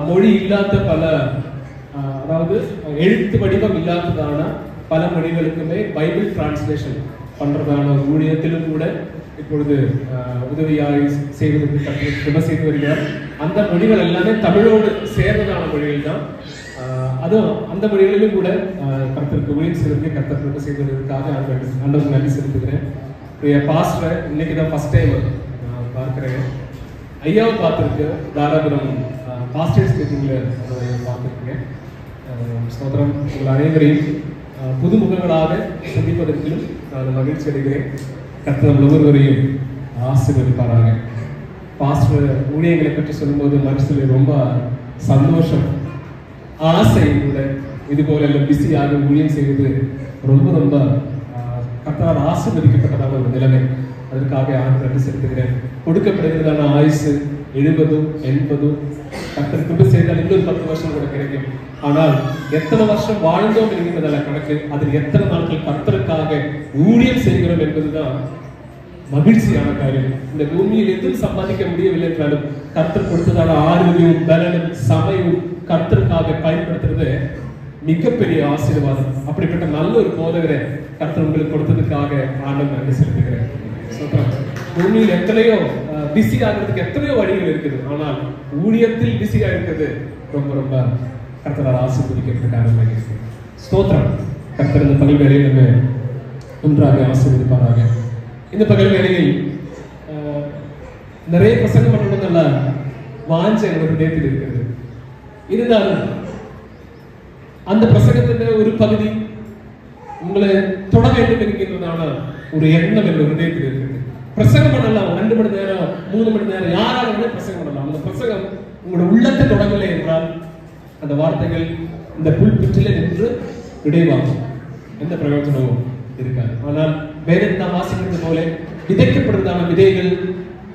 மொழி இல்லாத பல, அதாவது எழுத்து வடிவம் இல்லாததான பல மொழிகளுக்குமே பைபிள் டிரான்ஸ்லேஷன் பண்றதான ஊழியத்திலும் கூட இப்பொழுது உதவியாக செய்வதற்கு கற்றுக் செய்து வருகிறார். அந்த மொழிகள் எல்லாமே தமிழோடு சேர்ந்ததான மொழிகள் தான். அதுவும் அந்த மொழிகளிலும் கூட கர்த்தருக்கு ஊழியம் செய்வதற்கு கர்த்தருக்கு செய்து வருவதற்காக ஆண்டவருக்கு நன்றி செலுத்துகிறேன். பாஸ்டர் இன்னைக்கு தான் ஃபர்ஸ்ட் டைம் நான் பார்க்குறேன். ஐயாவை பார்த்துருக்கு தாராபுரம் பாஸ்டர்ஸ் மீட்டிங்ல பார்த்துருக்கீங்க. ஸ்தோத்திரம். உங்கள் அனைவரையும் புதுமுகங்களாக சந்திப்பதற்கும் நான் மகிழ்ச்சி அடைகிறேன். கர்த்தர் ஒவ்வொருவரையும் ஆசீர்வதிப்பாராக. பாஸ்டர் ஊழியர்களை பற்றி சொல்லும்போது மனசில் ரொம்ப சந்தோஷம், ஆசை கூட. இது போல எல்லாம் பிஸியாக ஊழியம் செய்வது ரொம்ப ரொம்ப கர்த்தரால் ஆசீர்வதிக்கப்பட்டதான ஒரு நிலைமை. அதற்காக நன்றி செலுத்துகிறேன். கொடுக்கப்படுகிறதான ஆயுசு 70, 80 கர்த்தர் கிருபை செய்தால் இன்னொரு 10 வருஷம் கூட கிடைக்கும். ஆனால் எத்தனை வருஷம் வாழ்ந்தோம் என்கிறதால கணக்கு, அதில் எத்தனை நாட்கள் கர்த்தருக்காக ஊழியம் செய்கிறோம் என்பதுதான் மகிழ்ச்சியான காரியம். இந்த பூமியில் எதுவும் சம்பாதிக்க முடியவில்லை என்றாலும் கர்த்தர் கொடுத்ததான ஆரோக்கியம், பலனும், சமயம் கர்த்தருக்காக பயன்படுத்துறது மிகப்பெரிய ஆசீர்வாதம். அப்படிப்பட்ட நல்ல ஒரு போதகரை கர்த்தர் உங்களுக்கு கொடுத்ததுக்காக ஆண்டவருக்கு நன்றி செலுத்துகிறேன். பூமியில் எத்தனையோ பிஸி ஆகிறதுக்கு எத்தனையோ வழிகள் இருக்குது. ஆனால் ஊழியத்தில் பிஸியா இருக்குது ரொம்ப ரொம்ப கர்த்தரால் ஆசீர்வதிக்கிறதுக்காக ஸ்தோத்திரம். கர்த்தர் இந்த பகல் வேலையை நம்ம ஒன்றாக ஆசீர்வதிப்பாராக. இந்த பகல் வேலையில் நிறைய பிரசங்கம் பண்ணணும் நல்ல வாஞ்சை என்னோட ஹிருதயத்தில் இருக்கிறது. இருந்தாலும் அந்த பிரசங்கத்தின் ஒரு பகுதி உங்களை தொட வேண்டும் என்கின்றதான ஒரு எண்ணம் என்னோட ஹிருதயத்தில் இருக்கிறது. பிரசங்கம் பண்ணலாம், 2 மணி நேரம் 3 மணி நேரம் யாராவது பிரசங்கம் பண்ணலாம். அந்த பிரசங்கம் உங்களோட உள்ளத்தை தொடங்கலை என்றால் அந்த வார்த்தைகள் இந்த புல்பிட்டில நின்று விடைவாகும், எந்த பிரயோஜனமும் இருக்காது. ஆனால் வேதத்தை நாம் வாசிக்கிறது போல விதைக்கப்படுறதான விதைகள்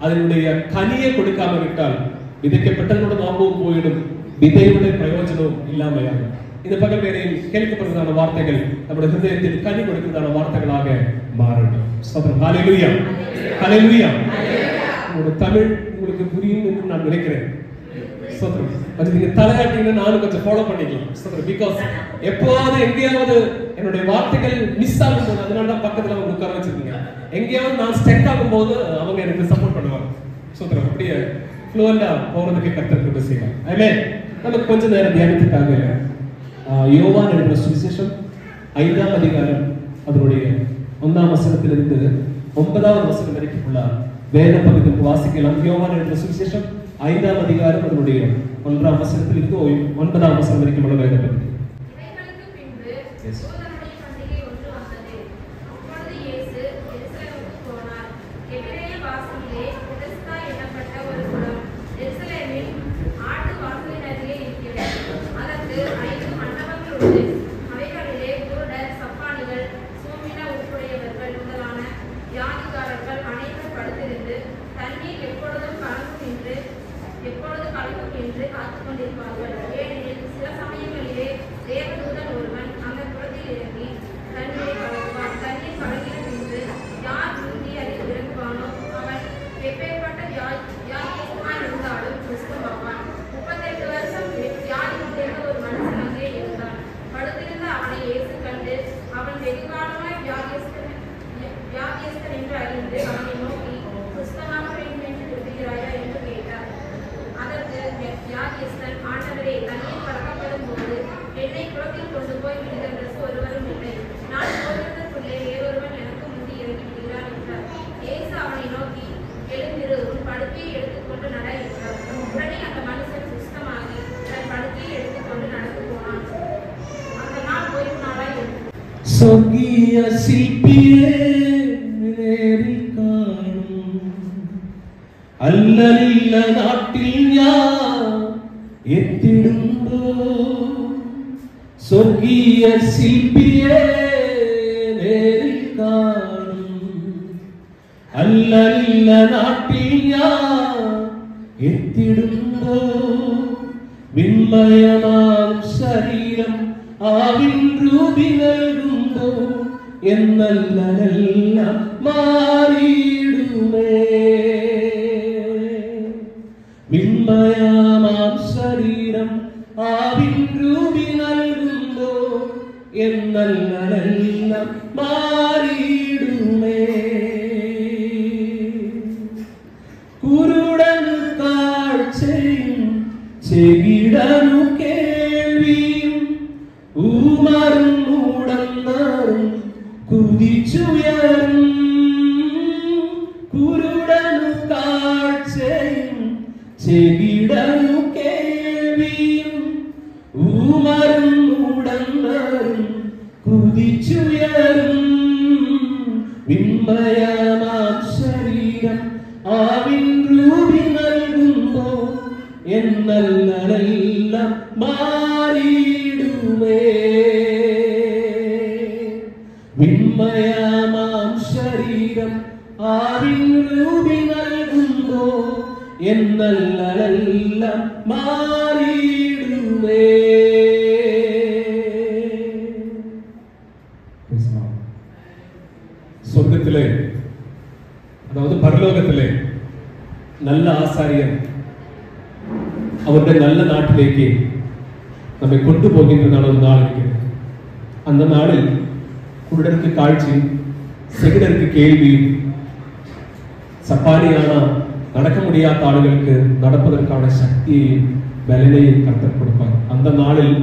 அதனுடைய கனியை கொடுக்காம விட்டால் விதைக்கப்பட்டதோட ஞாபகம் போயிடும், விதையுடைய பிரயோஜனம் இல்லாமையாகும். இந்த பகல் வேளையில் கேட்கப்படுறதான வார்த்தைகள் நம்முடைய ஹிருதயத்தில் கனி கொடுக்கிறதான வார்த்தைகளாக மாறட்டும். ஸ்தோத்திரம். ஹல்லேலூயா, ஹல்லேலூயா. உங்களோட தமிழ் உங்களுக்கு புரியும் என்று நான் நினைக்கிறேன். ஸ்தோத்திரம். அது நீங்க தலையாட்டிங்கன்னா நானும் கொஞ்சம் ஃபாலோ பண்ணிக்கலாம். ஸ்தோத்திரம். பிகாஸ் எப்போவாவது எங்கேயாவது என்னுடைய வார்த்தைகள் மிஸ் ஆகும் போது, அதனால தான் பக்கத்துல அவங்க உட்கார வச்சிருக்கீங்க. எங்கேயாவது நான் ஸ்டெக் ஆகும் போது அவங்க எனக்கு சப்போர்ட் பண்ணுவாங்க. ஸ்தோத்திரம். அப்படியே ஃப்ளூவெண்டா போறதுக்கு கர்த்தர் கிருபை செய்வார். ஆமென். நமக்கு கொஞ்ச நேரம் தியானத்துக்காக யோவான் எழுதின சுவிசேஷம் 5ஆம் அதிகாரம் அதனுடைய 1ஆம் வசனத்திலிருந்து 9ஆவது வசனம் வரைக்கும் உள்ள வேத பகுதிக்கு வாசிக்கலாம். யோவான் எழுதின சுவிசேஷம் 5ஆம் அதிகாரம் அதனுடைய 1ஆம் வசனத்திலிருந்து 9ஆம் வசனம் வரைக்கும் உள்ள வேத பகுதி. சொர்க்கிய சிற்பியே நேரில் காணும் அல்லல்ல நாட்டில் யார் எத்திடும்போ. சொர்க்கிய சிற்பியே நேரில் காணும் அல்லல்ல நாட்டில் யார் எத்திடும்போ. விண்மயமாம் சரீரம் ஆவின் ரூபி നൽകുമ്പോ എന്നല്ലെല്ലാം മാറിയിടുമേ. വിണ്മയമാം ശരീരം ആവിൻ രൂപി നൽകുമ്പോ എന്നല്ലെല്ലാം മാറിയിടുമേ. കുരുടനു കാഴ്ചയും ചെകിടനു കേൾവിയും ഊമറും മൂടന്നറും കുതിച്ചുയരും. കുരുടനു കാഴ്ചയും ചെകിടനു കേൾവിയും ഊമറും മൂടന്നറും കുതിച്ചുയരും. വിമ്മയമാം ശരീരം ആവിൻ രൂപി നൽകുമ്പോ എന്നല്ലെല്ലാം മാറിയിടുമേ. വിമ്മയമാം ശരീരം ആവിൻ രൂപി നൽകുമ്പോ എന്നല്ലെല്ലാം മാറിയിടുമേ. സ്വർഗത്തിലെ, അതായത് പരലോകത്തിലെ നല്ല ആസാരിയൻ അവരുടെ നല്ല നാട്ടിലേക്ക് നമ്മെ കൊണ്ടുപോകുന്നതാണ് ഒരു നാളിരിക്കുന്നത്. அந்த நாளில் குருடருக்கு காட்சியும் செவிடருக்கு கேள்வியும், சப்பானியான நடக்க முடியாத ஆளுகளுக்கு நடப்பதற்கான சக்தியையும் பலனையும் கர்த்தர் கொடுப்பார். அந்த நாளில்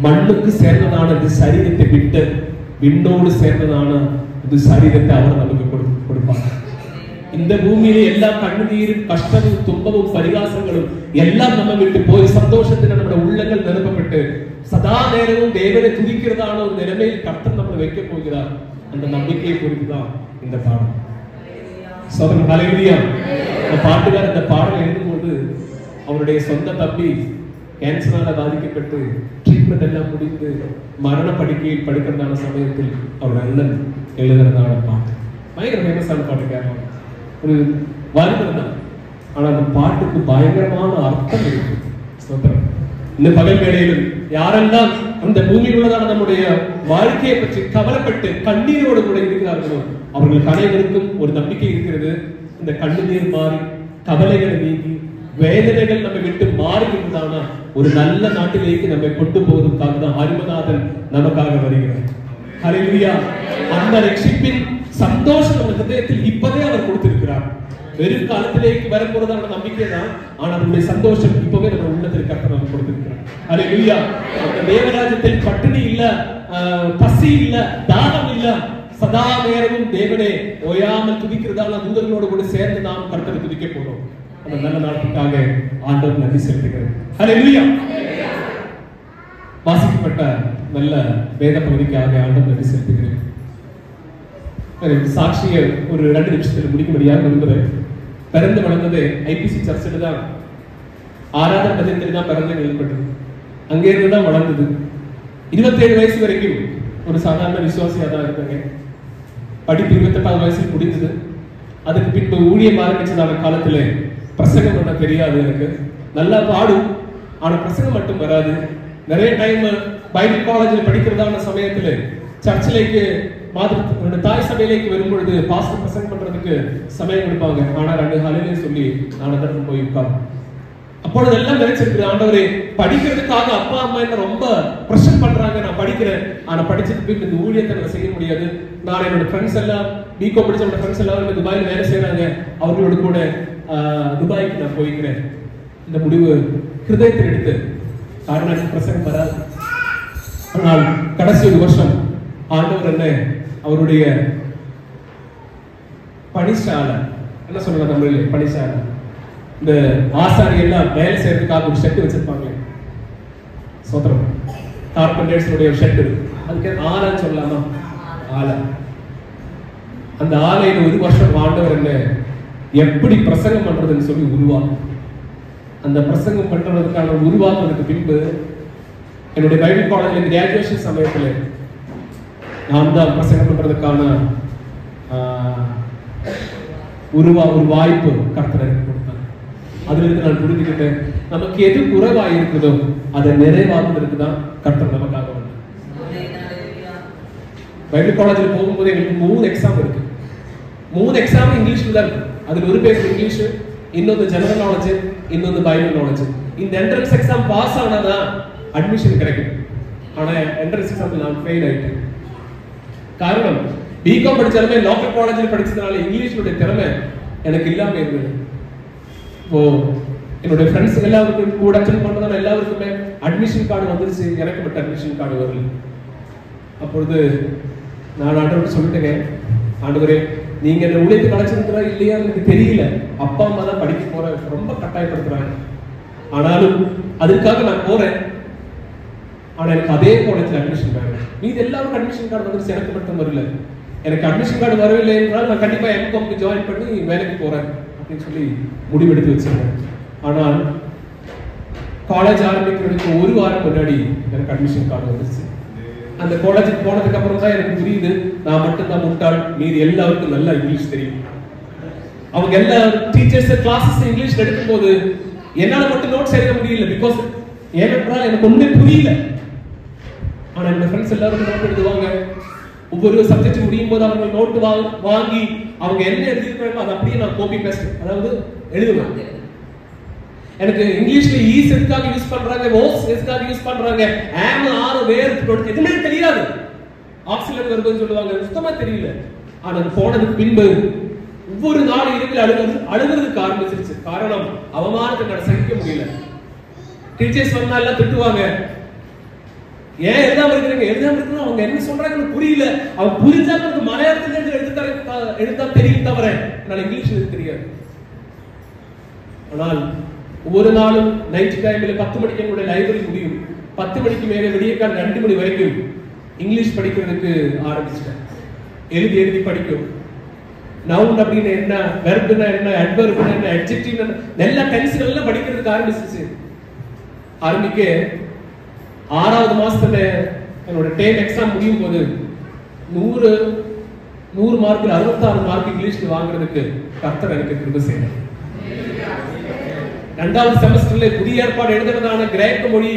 மண்ணுக்கு சேர்ந்ததான இந்த சரீரத்தை விட்டு விண்ணோடு சேர்ந்ததான இந்த சரீரத்தை அவர் நமக்கு கொடுப்பார். இந்த பூமியிலே எல்லா கண்ணீரும் கஷ்டமும் துன்பமும் பரிகாசங்களும் எல்லாம் நம்ம விட்டு போய் சந்தோஷத்துல நம்முடைய உள்ளங்கள் நிரப்பப்பட்டு சதா நேரமும் தேவனை துதிக்கிறதான ஒரு நிலைமையில் கர்த்தர் நம்மளை வைக்க போகிறார். அந்த நம்பிக்கையை குறித்துதான் இந்த பாடல். சோதரன் ஹல்லேலூயா. இந்த பாட்டுக்காரர் இந்த பாடல் எழுதும்போது அவருடைய சொந்த தம்பி கேன்சரால பாதிக்கப்பட்டு ட்ரீட்மெண்ட் எல்லாம் முடிந்து மரண படுக்கையில் படுக்கிறதான சமயத்தில் அவருடைய அண்ணன் எழுதுறதான பாட்டு பயங்கர ஃபேமஸான பாட்டு. கேட்கலாம், ஒரு வாலிபர் தான், ஆனா அந்த பாட்டுக்கு பயங்கரமான அர்த்தம் இருக்கு. இந்த பகல் வேளையிலும் யாரெல்லாம் அந்த பூமியில் உள்ளதான நம்முடைய வாழ்க்கையை பற்றி கவலைப்பட்டு கண்ணீரோடு கூட இருக்கிறார்களோ அவர்களுக்கு அனைவருக்கும் ஒரு நம்பிக்கை இருக்கிறது. இந்த கண்ணீர் மாறி கவலைகளை நீங்கி வேதனைகள் நம்ம விட்டு மாறுகின்றதான ஒரு நல்ல நாட்டிலேக்கு நம்மை கொண்டு போவதற்காக தான் அருமநாதன் நமக்காக வருகிறார். ஹல்லேலூயா. அந்த ரட்சிப்பின் சந்தோஷம் நம்ம ஹிருதயத்தில் இப்பவே அவர் கொடுத்திருக்கிறார். வெறும் காலத்திலேக்கு வரப்போறதான நம்பிக்கை தான், ஆனா நம்முடைய சந்தோஷம் இப்பவே நம்ம உள்ளத்தில் கர்த்தர் நமக்கு கொடுத்திருக்கிறார். ஹல்லேலூயா. அந்த தேவராஜ்யத்தில் பட்டினி இல்ல, பசி இல்ல, தாகம் இல்ல, சதா நேரமும் தேவனே ஓயாமல் துதிக்கிறதால தூதர்களோடு கூட சேர்ந்து நாம் கர்த்தரை துதிக்க போறோம். அந்த நல்ல நாட்டுக்காக ஆண்டவர் நன்றி செலுத்துகிறேன். ஹல்லேலூயா. வாசிக்கப்பட்ட நல்ல வேத பகுதிக்காக ஆண்டவர் நன்றி செலுத்துகிறேன். சாட்சியை ஒரு 2 நிமிஷத்தில் முடிக்கும்படியாக விரும்புகிறேன். பிறந்து வளர்ந்தது ஐபிசி சர்ச்சில் தான், ஆராதனை மதியத்தில் தான் பிறந்து எழுப்பட்டது. அங்கே இருந்து தான் வளர்ந்தது. 27 வயசு வரைக்கும் ஒரு சாதாரண விசுவாசியா தான் இருக்காங்க. படிப்பு 28 வயசில் முடிந்தது. அதுக்கு பின்பு ஊழியம் ஆரம்பிச்சதான காலத்துல பிரசங்கம் பண்ண தெரியாது எனக்கு. நல்லா பாடும், ஆனா பிரசங்கம் மட்டும் வராது. நிறைய டைம் பைபிள் காலேஜில் படிக்கிறதான சமயத்துல சர்ச்சிலேக்கு மாதிரி தாய் சபையிலேக்கு வரும்பொழுது பாஸ்டர் பிரசங்கம் பண்றதுக்கு சமயம் கொடுப்பாங்க. ஆனா 2 ஹல்லேலூயா சொல்லி நான் அதற்கு போய் உட்கார்ந்தேன். அப்பொழுது எல்லாம் நினைச்சிருக்கு, ஆண்டவரே படிக்கிறதுக்காக அப்பா அம்மா என்ன ரொம்ப பிரஷர் பண்றாங்க, நான் படிக்கிறேன், ஆனா படிச்சதுக்கு இந்த ஊழியத்தை நான் செய்ய முடியாது. நான் என்னோட ஃப்ரெண்ட்ஸ் எல்லாம் பிகாம் படிச்ச ஃப்ரெண்ட்ஸ் எல்லாரும் துபாயில் வேலை செய்யறாங்க, அவர்களோடு கூட துபாய்க்கு நான் போய்க்கிறேன். இந்த முடிவு ஹிருதயத்தில் எடுத்து காரணம் பிரசங்கம் வராது. ஆனால் கடைசி 1 வருஷம் ஆண்டவர் என்ன அவருடைய பணிசாலை, என்ன சொல்றாங்க தமிழில் பணிசாலை, இந்த ஆசாரி எல்லாம் வேலை செய்யறதுக்காக ஒரு ஷெட் வச்சிருப்பாங்க. சோத்திரம். கார்பெண்டர்ஸோட ஷெட் இருக்கு. அதுக்கு ஆலைன்னு சொல்லலாமா? ஆலை. அந்த ஆலையில 1 வருஷம் ஆண்டவர் என்ன எப்படி பிரசங்கம் பண்றதுன்னு சொல்லி உருவாக்கும். அந்த பிரசங்கம் பண்றதுக்கான உருவாக்குறதுக்கு பின்பு என்னுடைய பைபிள் காலேஜ்ல கிராஜுவேஷன் சமயத்துல நான் தான் பிரசங்கம் பண்றதுக்கான ஒரு வாய்ப்பு கர்த்தர் எனக்கு கொடுத்தாங்க. அதுல இருந்து நான் புரிஞ்சுக்கிட்டேன், நமக்கு எது குறைவாக இருக்குதோ அதை நிறைவாக்குறதுக்கு தான் கர்த்தர் நமக்காக வந்தார். பைபிள் காலேஜில் போகும்போது எங்களுக்கு 3 எக்ஸாம் இருக்கு. 3 எக்ஸாம் இங்கிலீஷ்ல தான் இருக்கு. அதுல ஒரு பேப்பர் இங்கிலீஷ், இன்னொன்று ஜெனரல் நாலேஜ், இன்னொன்று பைபிள் நாலேஜ். இந்த என்ட்ரன்ஸ் எக்ஸாம் பாஸ் ஆனாதான் அட்மிஷன் கிடைக்கும். ஆனா என்ட்ரன்ஸ் எக்ஸாம்ல நான் ஃபெயில் ஆயிட்டேன். காரணம், பிகாம் படிச்சாலுமே லோக்கல் காலேஜில் படிச்சதுனால இங்கிலீஷோட திறமை எனக்கு இல்லாம இருந்தது. இப்போ என்னுடைய ஃப்ரெண்ட்ஸ் எல்லாருக்கும் கூட அட்டெண்ட் பண்றதால எல்லாருக்குமே அட்மிஷன் கார்டு வந்துருச்சு, எனக்கு மட்டும் அட்மிஷன் கார்டு வரல. அப்பொழுது நான் ஆண்டவர்கிட்ட சொல்லிட்டேங்க, ஆண்டவரே நீங்க என்ன உழைத்து கிடைச்சிருக்கிறா இல்லையா எனக்கு தெரியல, அப்பா அம்மா தான் படிக்க போற ரொம்ப கட்டாயப்படுத்துறாங்க, ஆனாலும் அதுக்காக நான் போறேன். ஆனா எனக்கு அதே காலேஜ்ல அட்மிஷன் வேணும். மீது எல்லாருக்கும் அட்மிஷன் கார்டு வந்துருச்சு, எனக்கு மட்டும் வரல. எனக்கு அட்மிஷன் கார்டு வரவில்லை என்றால் நான் கண்டிப்பா எம்காம்க்கு ஜாயின் பண்ணி வேலைக்கு போறேன் அப்படின்னு சொல்லி முடிவெடுத்து வச்சிருக்கேன். ஆனால் காலேஜ் ஆரம்பிக்கிறதுக்கு ஒரு வாரம் முன்னாடி எனக்கு அட்மிஷன் கார்டு வந்துருச்சு. அந்த காலேஜுக்கு போனதுக்கு அப்புறம் தான் எனக்கு புரியுது, நான் மட்டும் தான் முட்டாள், மீது எல்லாருக்கும் நல்லா இங்கிலீஷ் தெரியும். அவங்க எல்லா டீச்சர்ஸ் கிளாஸஸ் இங்கிலீஷ் எடுக்கும் போது என்னால மட்டும் நோட்ஸ் எழுத முடியல. பிகாஸ் ஏனென்றால் எனக்கு ஒண்ணுமே புரியல. ஆனா என்னோட ஃப்ரெண்ட்ஸ் எல்லாரும் நோட் எழுதுவாங்க. ஒவ்வொரு சப்ஜெக்ட் முடியும் போது அவங்க நோட் வாங்கி அவங்க என்ன எழுதிருக்காங்களோ அதை அப்படியே நான் காப்பி பேஸ்ட், அதாவது எழுதுவேன். எனக்கு இங்கிலீஷ்ல ஈஸ் எதுக்காக யூஸ் பண்றாங்க, ஓஸ் எதுக்காக யூஸ் பண்றாங்க, ஆம் ஆர் வேர் எதுவுமே தெரியாது. ஆக்சிலரி வருதுன்னு சொல்லுவாங்க, சுத்தமா தெரியல. ஆனா அது போனதுக்கு பின்பு ஒவ்வொரு நாள் இரவில் அழுகிறதுக்கு ஆரம்பிச்சிருச்சு. காரணம், அவமானத்தை நான் சகிக்க முடியல. டீச்சர்ஸ் வந்தா எல்லாம் திட்டுவாங்க, ஏன் எழுதாம இருக்கிறீங்க, எழுதாம இருக்கணும், அவங்க என்ன சொல்றாங்கன்னு புரியல. அவங்க புரிஞ்சாங்க மலையாளத்துல எழுதா தெரியும் தவிர என்னால இங்கிலீஷ் எழுத தெரியாது. ஆனால் ஒவ்வொரு நாளும் நைட் டைம்ல 10 மணிக்கு என்னுடைய லைப்ரரி முடியும். 10 மணிக்கு மேலே விடியற்கால 2 மணி வரைக்கும் இங்கிலீஷ் படிக்கிறதுக்கு ஆரம்பிச்சிட்டேன். எழுதி படிக்கும். நவுன் அப்படின்னு என்ன, வெர்ப்னா என்ன, அட்வர்ப்னா என்ன, அட்ஜெக்டிவ்னா எல்லா டென்ஸ்கள் எல்லாம் படிக்கிறதுக்கு ஆரம்பிச்சிச்சு. ஆரம்பிக்க 6வது மாசத்துல என்னோட டேர்ம் எக்ஸாம் முடியும் போது 100 மார்க்ல 66 மார்க் இங்கிலீஷ்ல வாங்குறதுக்கு கர்த்தர் எனக்கு கிருபை செய்தார். 2வது செமஸ்டர்ல புதிய ஏற்பாடு எழுதுறதான கிரேக்க மொழி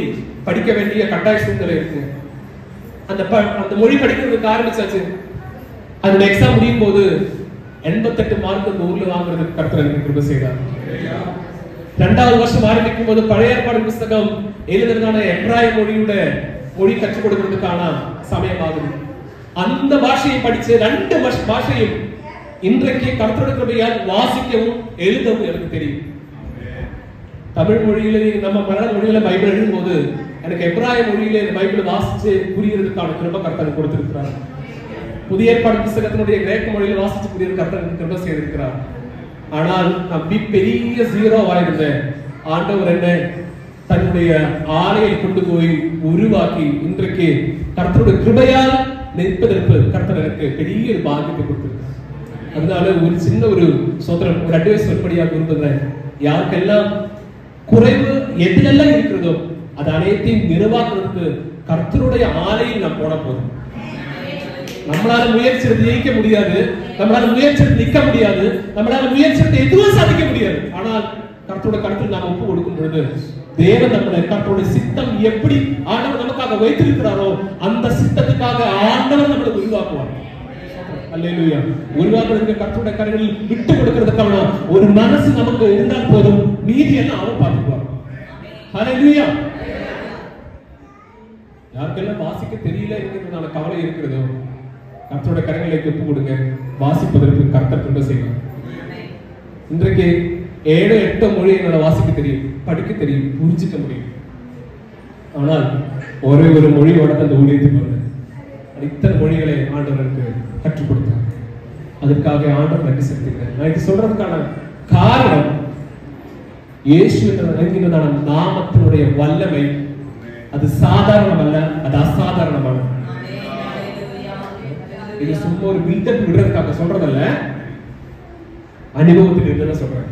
படிக்க வேண்டிய கட்டாய சூழ்நிலை இருக்கு. அந்த மொழி படிக்கிறதுக்கு ஆரம்பிச்சாச்சு. அந்த எக்ஸாம் முடியும் போது 88 மார்க் அந்த ஊர்ல வாங்குறதுக்கு கர்த்தர் எனக்கு கிருபை செய்தார். 2வது வருஷம் ஆரம்பிக்கும் போது பழைய ஏற்பாடு புத்தகம் எழுதுறதான எப்ராய மொழி கற்றுக் கொடுக்கிறதுக்கான சமயமாகுது. அந்த பாஷையை படிச்ச 2 பாஷையும் இன்றைக்கு கர்த்தருடைய கிருபையால் வாசிக்கவும் எழுதவும் எனக்கு தெரியும். தமிழ் மொழியில நம்ம மலையாள மொழியில பைபிள் எழுதும் போது எனக்கு எப்ராய மொழியில பைபிள் வாசிச்சு புரியறதுக்கான கிருபை கர்த்தர் கொடுத்திருக்கிறார். புதிய ஏற்பாடு புத்தகத்தினுடைய கிரேக்க மொழியில வாசிச்சு புரியறது கர்த்தர் கிருபை செய்திருக்கிறார். ஆனால் நான் பெரிய ஜீரோவா இருந்தேன். ஆண்டவர் என்ன தன்னுடைய ஆலையை கொண்டு போய் உருவாக்கி இன்றைக்கு கர்த்தருடைய கிருபையால் நிற்பதற்கு கர்த்தர் எனக்கு பெரிய பாக்கியத்தை கொடுத்திருக்கிறார். அதனால ஒரு சின்ன ஒரு சோதரம், ஒரு அட்வைஸ் சொல்படியாக விரும்புகிறேன். யாருக்கெல்லாம் குறைவு எதுலெல்லாம் இருக்கிறதோ அது அனைத்தையும் நிர்வாகத்துக்கு கர்த்தருடைய ஆலையில் நாம் போட போதும். நம்மளால முயற்சி எடுத்து ஜெயிக்க முடியாது, நம்மளால முயற்சி எடுத்து நிற்க முடியாது, நம்மளால முயற்சி எடுத்து எதுவும் சாதிக்க முடியாது. ஆனால் கர்த்தருடைய கருத்தில் நாம் ஒப்பு கொடுக்கும் பொழுது தேவன் நம்முடைய கர்த்தருடைய சித்தம் எப்படி ஆண்டவர் நமக்காக வைத்திருக்கிறாரோ அந்த சித்தத்துக்காக ஆண்டவர் நம்மளை உருவாக்குவார். அல்லேலூயா. உருவாக்குறதுக்கு கர்த்தருடைய கரங்களில் விட்டு கொடுக்கிறதுக்கான ஒரு மனசு நமக்கு இருந்தால் போதும், மீதி எல்லாம் அவர் பார்த்துக்குவார். அல்லேலூயா. யாருக்கெல்லாம் வாசிக்க தெரியல என்கிறதுனால கவலை இருக்கிறதோ கர்த்தருடைய கரங்களுக்கு ஒப்பு கொடுங்க. வாசிப்பதற்கு கர்த்தர் கிருபை செய்வார். இன்றைக்கு 7-8 மொழி என்னால வாசிக்க தெரியும், படிக்க தெரியும், புரிஞ்சுக்க முடியும். ஆனால் ஒரே ஒரு மொழியோட அந்த ஊழியத்துக்கு வந்தேன். இத்தனை மொழிகளை ஆண்டவருக்கு கற்றுக் கொடுத்தார். அதற்காக ஆண்டவர் நன்றி செலுத்துகிறேன். நான் இது சொல்றதுக்கான காரணம் இயேசு என்கிறதான நாமத்தினுடைய வல்லமை அது சாதாரணம் அல்ல, அது அசாதாரணமானது. இது சும்மா ஒரு பில்டப் விடுறதுக்காக சொல்றதல்ல, அனுபவத்தில் இருந்து சொல்றேன்.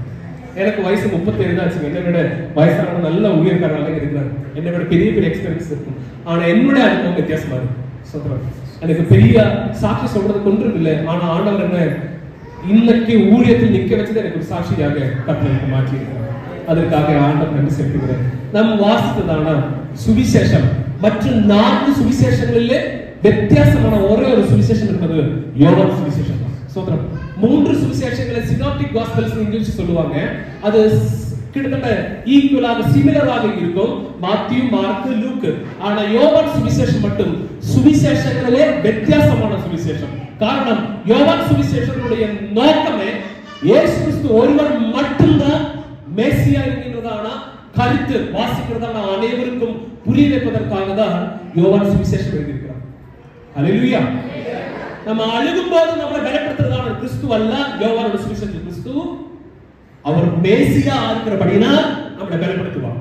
எனக்கு வயசு 37 தான் ஆச்சு. என்னை விட வயசான நல்ல ஊழியக்காரர்கள் இருக்கிறார், என்னை விட பெரிய பெரிய எக்ஸ்பீரியன்ஸ் இருக்கும். ஆனா என்னுடைய அனுபவம் வித்தியாசமா இருக்கு. சொல்றேன், எனக்கு பெரிய சாட்சி சொல்றது ஒன்றும் இல்லை. ஆனா ஆண்டவர் என்ன இன்னைக்கு ஊழியத்தில் நிக்க வச்சது எனக்கு ஒரு சாட்சியாக கர்த்தருக்கு மாற்றி இருக்கிறார். அதற்காக ஆண்டவர் நன்றி செலுத்துகிறேன். நாம் வாசித்ததான சுவிசேஷம் மற்ற 4 சுவிசேஷங்களிலே வித்தியாசமான ஒரே ஒரு சுவிசேஷம் என்பது யோவான் சுவிசேஷம் தான். சோதரம் மூன்று சுவிசேஷங்களை சினாப்டிக் காஸ்பல்ஸ் இங்கிலீஷ் சொல்லுவாங்க. அது கிட்டத்தட்ட ஈக்குவலாக சிமிலராக இருக்கும், மாத்தியூ, மார்க்கு, லூக்கு. ஆனா யோவான் சுவிசேஷம் மட்டும் சுவிசேஷங்களே வித்தியாசமான சுவிசேஷம். காரணம், யோவான் சுவிசேஷனுடைய நோக்கமே இயேசு கிறிஸ்து ஒருவர் மட்டும்தான் மேசியா என்கிறதான கருத்து வாசிக்கிறதான அனைவருக்கும் புரிய வைப்பதற்காக தான் யோவான் சுவிசேஷம் எழுதியிருக்கிறார். ஹல்லேலூயா. நம்ம அழுகும் போது நம்மளை பலப்படுத்துறதான கிறிஸ்து அல்ல யோவானோட சுவிசேஷம். கிறிஸ்து அவர் மேசியா இருக்கிறபடினா நம்மளை பலப்படுத்துவார்.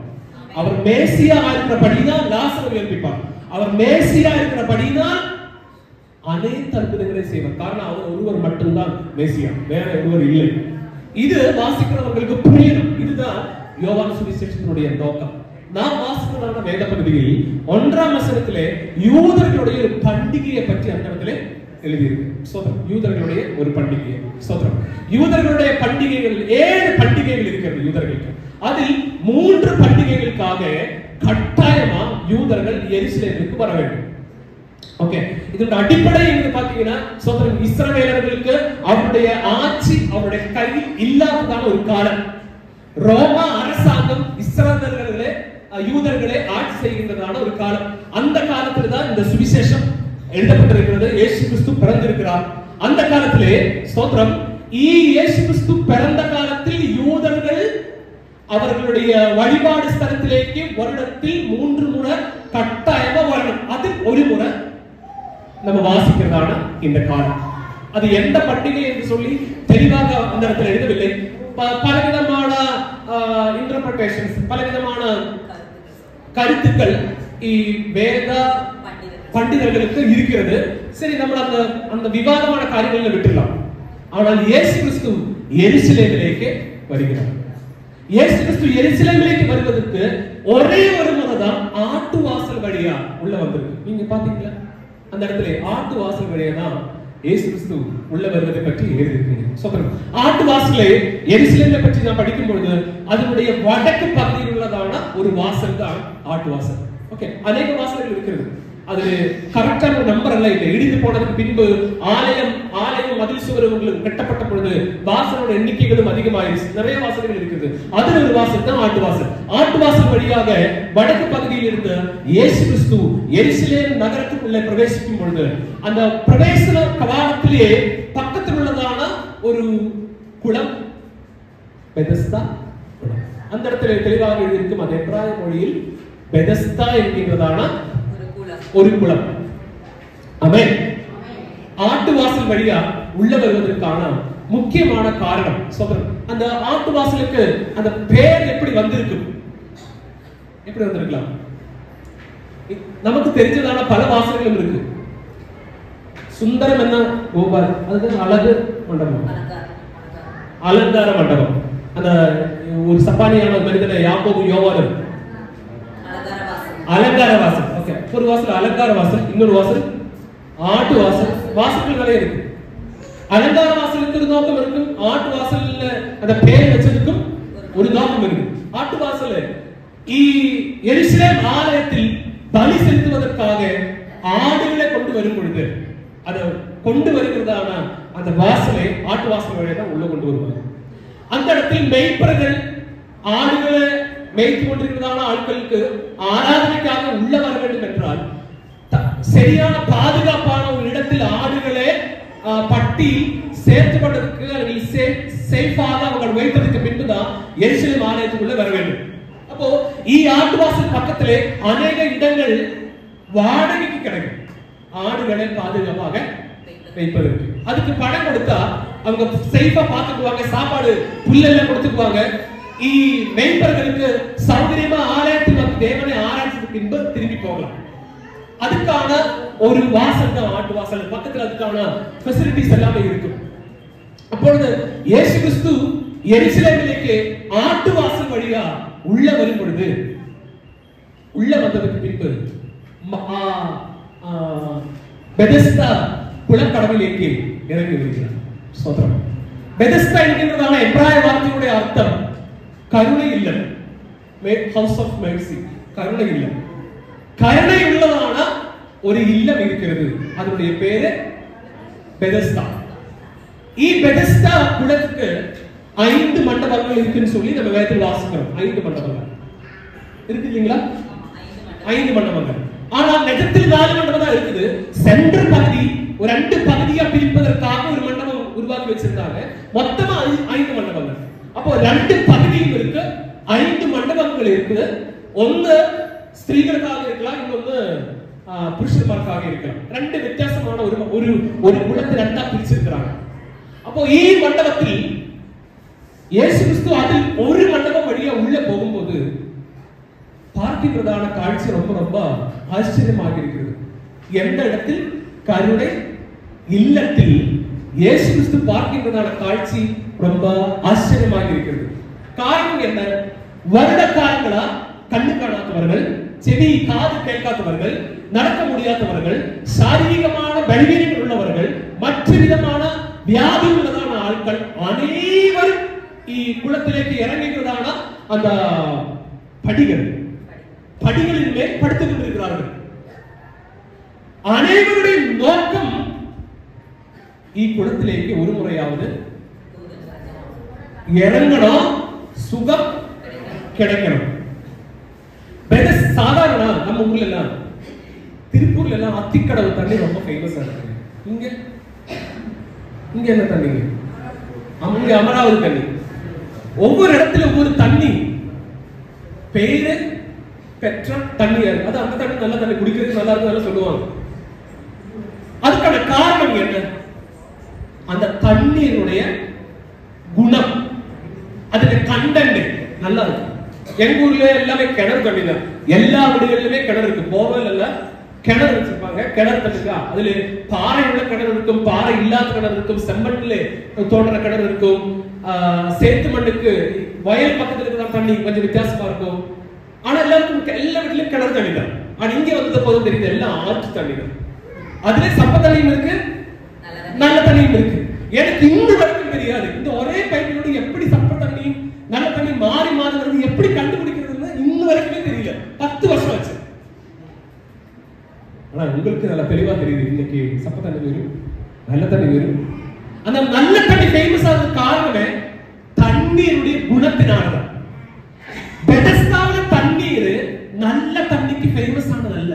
அவர் மேசியா இருக்கிறபடினா லாசரை உயிர்ப்பிப்பார். அவர் மேசியா இருக்கிறபடினா அனைத்து அற்புதங்களை செய்வார். காரணம், அவர் ஒருவர் மட்டும்தான் மேசியா, வேற ஒருவர் இல்லை. இது வாசிக்கிறவர்களுக்கு புரியணும். இதுதான் யோவான் சுவிசேஷத்தினுடைய நோக்கம். நாம் வாசிக்கிறதான வேத பகுதியில் 1ஆம் வசனத்திலே யூதர்களுடைய ஒரு பண்டிகையை பற்றி அந்த இடத்துல எழுதியிருக்கு. ஸ்தோத்திரம். யூதர்களுடைய ஒரு பண்டிகை. ஸ்தோத்திரம். யூதர்களுடைய பண்டிகைகள் 7 பண்டிகைகள் இருக்கிறது யூதர்களுக்கு. அதில் 3 பண்டிகைகளுக்காக கட்டாயமா யூதர்கள் எருசலேமுக்கு வர வேண்டும். ஓகே, இதோட அடிப்படை என்று பாத்தீங்கன்னா ஸ்தோத்திரம், இஸ்ரவேலர்களுக்கு அவருடைய ஆட்சி அவருடைய கையில் இல்லாததான ஒரு காலம். ரோமா அரசாங்கம் இஸ்ரவேலர்களே யூதர்களை ஆட்சி செய்கின்றதான ஒரு காலம். அந்த காலத்துல தான் இந்த சுவிசேஷம் எழுதப்பட்டிருக்கிறது. இயேசு கிறிஸ்து பிறந்திருக்கிறார். அந்த காலத்திலே ஸ்தோத்திரம், இயேசு கிறிஸ்து பிறந்த காலத்தில் யூதர்கள் அவர்களுடைய வழிபாடு ஸ்தலத்திலேக்கு வருடத்தில் 3 முறை கட்டாயமா வரணும். அது ஒரு முறை நம்ம வாசிக்கிறதான இந்த காலம். அது எந்த பண்டிகை என்று சொல்லி தெளிவாக அந்த இடத்துல எழுதவில்லை. பலவிதமான இன்டர்பிரேஷன்ஸ், பலவிதமான கருத்துக்கள் வேத பண்டிதர்களுக்கு இருக்கிறது. சரி, நம்ம அந்த விவாதமான காரியங்களை விட்டுலாம். ஆனால் இயேசு கிறிஸ்து எருசலேமிலேக்கு வருகிறார். இயேசு கிறிஸ்து எருசலேமிலேக்கு வருவதற்கு ஒரே ஒரு முறை தான் ஆட்டு வாசல் வழியா உள்ள வந்திருக்கு. நீங்க பாத்தீங்களா? அந்த இடத்துல ஆட்டு வாசல் வழியா தான் இயேசு கிறிஸ்து உள்ள வருவதை பற்றி எழுதியிருக்கீங்க. சொல்றேன், ஆட்டு வாசலை எருசலேமை பற்றி நான் படிக்கும் பொழுது அதனுடைய வடக்கு பகுதியில் உள்ளதான ஒரு வாசல் தான் ஆட்டு வாசல். ஓகே, அநேக வாசல்கள் இருக்கிறது. அது கரெக்டான ஒரு நம்பர் அல்ல. இல்லை, இடிந்து போனதுக்கு பின்பு ஆலயம் மதில் சுவர்கள் கட்டப்பட்ட பொழுது வாசலோட எண்ணிக்கைகளும் அதிகமாயிருச்சு. நிறைய வாசல்கள் இருக்குது. அதுல ஒரு வாசல் தான் ஆட்டு வாசல். ஆட்டு வாசல் வழியாக வடக்கு பகுதியில் இருந்து இயேசு கிறிஸ்து எருசலேம் நகரத்துக்குள்ளே பிரவேசிக்கும் பொழுது அந்த பிரவேச கவாடத்திலே பக்கத்தில் உள்ளதான ஒரு குளம், பெதஸ்தா குளம். அந்த இடத்துல தெளிவாக எழுதியிருக்கும். அது எபிராய மொழியில் பெதஸ்தா என்கின்றதான ஒரு குளம். ஆமென். ஆட்டு வாசல் வழியா உள்ள வருவதற்கான முக்கியமான காரணம் சொல்றேன். அந்த ஆட்டு வாசலுக்கு அந்த பேர் எப்படி வந்திருக்கும்? எப்படி வந்திருக்கலாம்? நமக்கு தெரிஞ்சதான பல வாசல்களும் இருக்கு. சுந்தரம் என்ன கோபால், அதுக்கு அழகு மண்டபம், அலங்கார மண்டபம். அந்த ஒரு சப்பானியான மனிதனை யாக்கோபு யோவானும் அலங்கார வாசல். ஓகே, ஒரு வாசல் அலங்கார வாசல், இன்னொரு வாசல் ஆட்டு வாசல். வாசல்கள் நிறைய இருக்கு. அலங்கார வாசலுக்கு ஒரு நோக்கம் இருக்கும். ஆட்டு வாசல்ல அந்த பேர் வச்சதுக்கும் ஒரு நோக்கம் இருக்கு. ஆட்டு வாசல் எருசலேம் ஆலயத்தில் பலி செலுத்துவதற்காக ஆடுகளை கொண்டு வரும் பொழுது அதை கொண்டு வருகிறதான அந்த வாசலை ஆட்டு வாசல் வழியாக தான் உள்ள கொண்டு வருவாங்க. அந்த இடத்தில் மெய்ப்பர்கள் ஆடுகளை மேய்த்து கொண்டிருக்கிறதான ஆட்களுக்கு ஆராதனைக்காக உள்ள வர வேண்டும் என்றால் சரியான பாதுகாப்பான ஒரு இடத்தில் ஆடுகளே பட்டி சேர்த்து கொண்டதுக்கு சேஃபாக அவங்க வைத்ததுக்கு பின்புதான் எருசலேம் ஆலயத்துக்குள்ள வர வேண்டும். அப்போ ஆட்டு வாசல் பக்கத்திலே அநேக இடங்கள் வாடகைக்கு கிடைக்கும் ஆடுகளை பாதுகாப்பாக வைப்பதற்கு. அதுக்கு பணம் கொடுத்தா அவங்க சேஃபா பாத்துக்குவாங்க. சாப்பாடு புல்லெல்லாம் கொடுத்துக்குவாங்க. மெய்ப்பர்களுக்கு சௌகரியமா ஆலயத்தில் வந்து தேவனை ஆராய்ச்சதுக்கு பின்பு திரும்பி போகலாம். அதுக்கான ஒரு வாசல் தான் ஆட்டு வாசல். பக்கத்துல அதுக்கான ஃபெசிலிட்டிஸ் எல்லாமே இருக்கும். அப்பொழுது இயேசு கிறிஸ்து எருசலேமிலேக்கு ஆட்டு வாசல் வழியா உள்ள வரும் பொழுது உள்ள வந்ததுக்கு பின்பு பெதஸ்தா குளக்கடவிலேக்கு இறங்கி வருகிறார். ஸ்தோத்திரம். பெதஸ்தா என்கின்றதான எபிராய வார்த்தையுடைய அர்த்தம் கருணை இல்லம், ஹவுஸ் ஆஃப் மெர்சி, கருணை இல்லம். கருணை உள்ளதான ஒரு இல்லம் இருக்கிறது. அதனுடைய பேரு பெதஸ்தா. பெதஸ்தா குளத்துக்கு 5 மண்டபங்கள் இருக்குன்னு சொல்லி நம்ம வேதத்தில் வாசிக்கிறோம். 5 மண்டபங்கள் இருக்கு இல்லைங்களா? 5 மண்டபங்கள். ஆனா நிஜத்தில் 4 மண்டபம் தான் இருக்குது. சென்டர் பகுதி ஒரு 2 பகுதியா பிரிப்பதற்காக ஒரு மண்டபம் உருவாக்கி வச்சிருந்தாங்க. மொத்தமா 5 மண்டபங்கள். அப்போ 2 பகுதியும் இருக்கு, 5 மண்டபங்கள் இருக்குது. ஒன்னு ஸ்திரீகளுக்காக இருக்கலாம், இன்னொன்னு புருஷர்களுக்காக இருக்கலாம். 2 வித்தியாசமான ஒரு குளத்தை 2ஆ பிரிச்சிருக்கிறாங்க. அப்போ மண்டபத்தில் இயேசு கிறிஸ்து அதில் ஒரு மண்டபம் வழியா உள்ள போகும்போது பார்க்கின்றதான காட்சி ரொம்ப ரொம்ப ஆச்சரியமாக இருக்கிறது. எந்த இடத்தில்? கருணை இல்லத்தில் இயேசு கிறிஸ்து பார்க்கின்றதான காட்சி ரொம்ப ஆச்சரியமாக இருக்கிறது. காரணம் என்ன? வருட காலங்களா கண்ணு காணாதவர்கள், செவி காது கேட்காதவர்கள், நடக்க முடியாதவர்கள், சாரீரிகமான பலவீனங்கள் உள்ளவர்கள், மற்ற விதமான வியாதி உள்ளதான ஆட்கள் அனைவரும் குளத்திலேக்கு இறங்குகிறதான அந்த படிகளின் மேல் படுத்துக் கொண்டிருக்கிறார்கள். அனைவருடைய நோக்கம் குளத்திலேக்கு ஒரு முறையாவது இறங்கணும், சுகம் கிடைக்கணும். சாதாரண நம்ம ஊர்ல எல்லாம், திருப்பூர்ல எல்லாம் அத்திக்கடவு தண்ணி ரொம்ப ஃபேமஸா இருக்கு. இங்க என்ன தண்ணி? அங்க அமராவதி தண்ணி. ஒவ்வொரு இடத்துல ஒவ்வொரு தண்ணி பேரு பெற்ற தண்ணி. அது அந்த தண்ணி நல்ல தண்ணி, குடிக்கிறது நல்லா இருக்கு சொல்லுவாங்க. அதுக்கான காரணம் என்ன? அந்த தண்ணீருடைய குணம், அதுல கண்டென்ட் நல்லா இருக்கு. எங்க ஊர்ல எல்லாமே கிணறு தண்ணி தான். எல்லா வீடுகளிலுமே கிணறு இருக்கு. போர்வெல் இல்ல, கிணறு வச்சிருப்பாங்க. கிணறு தண்ணிக்கா அதுல பாறை உள்ள கிணறு இருக்கும், பாறை இல்லாத கிணறு இருக்கும், செம்மண்ணில தோன்ற கிணறு இருக்கும், சேத்து மண்ணுக்கு வயல் பக்கத்துல இருக்கிற தண்ணி கொஞ்சம் வித்தியாசமா இருக்கும். ஆனா எல்லாருக்கும் எல்லா வீட்லயும் கிணறு தண்ணி தான். ஆனா இங்க வந்தது போதும் தெரியுது எல்லாம் ஆற்று தண்ணி தான். அதுல சப்ப தண்ணியும் இருக்கு, நல்ல தண்ணியும் இருக்கு. எனக்கு இந்த வரைக்கும் தெரியாது இந்த ஒரே பைப்பிலோட எப்படி சப்ப தண்ணி நல்ல தண்ணி மாறி மாறி வருது எப்படி கண்டுபிடிக்கிறதுன்னு இன்ன வரைக்குமே தெரியல. 10 வருஷம் ஆச்சு. ஆனா உங்களுக்கு நல்லா தெளிவா தெரியுது இன்னைக்கு சப்ப தண்ணி வேறு, நல்ல தண்ணி வேறு. அந்த நல்ல தண்ணி ஃபேமஸ் ஆனது காரணமே தண்ணீருடைய குணத்தினாலதான். பெதஸ்தாவில தண்ணீர் நல்ல தண்ணிக்கு ஃபேமஸ் ஆனது அல்ல,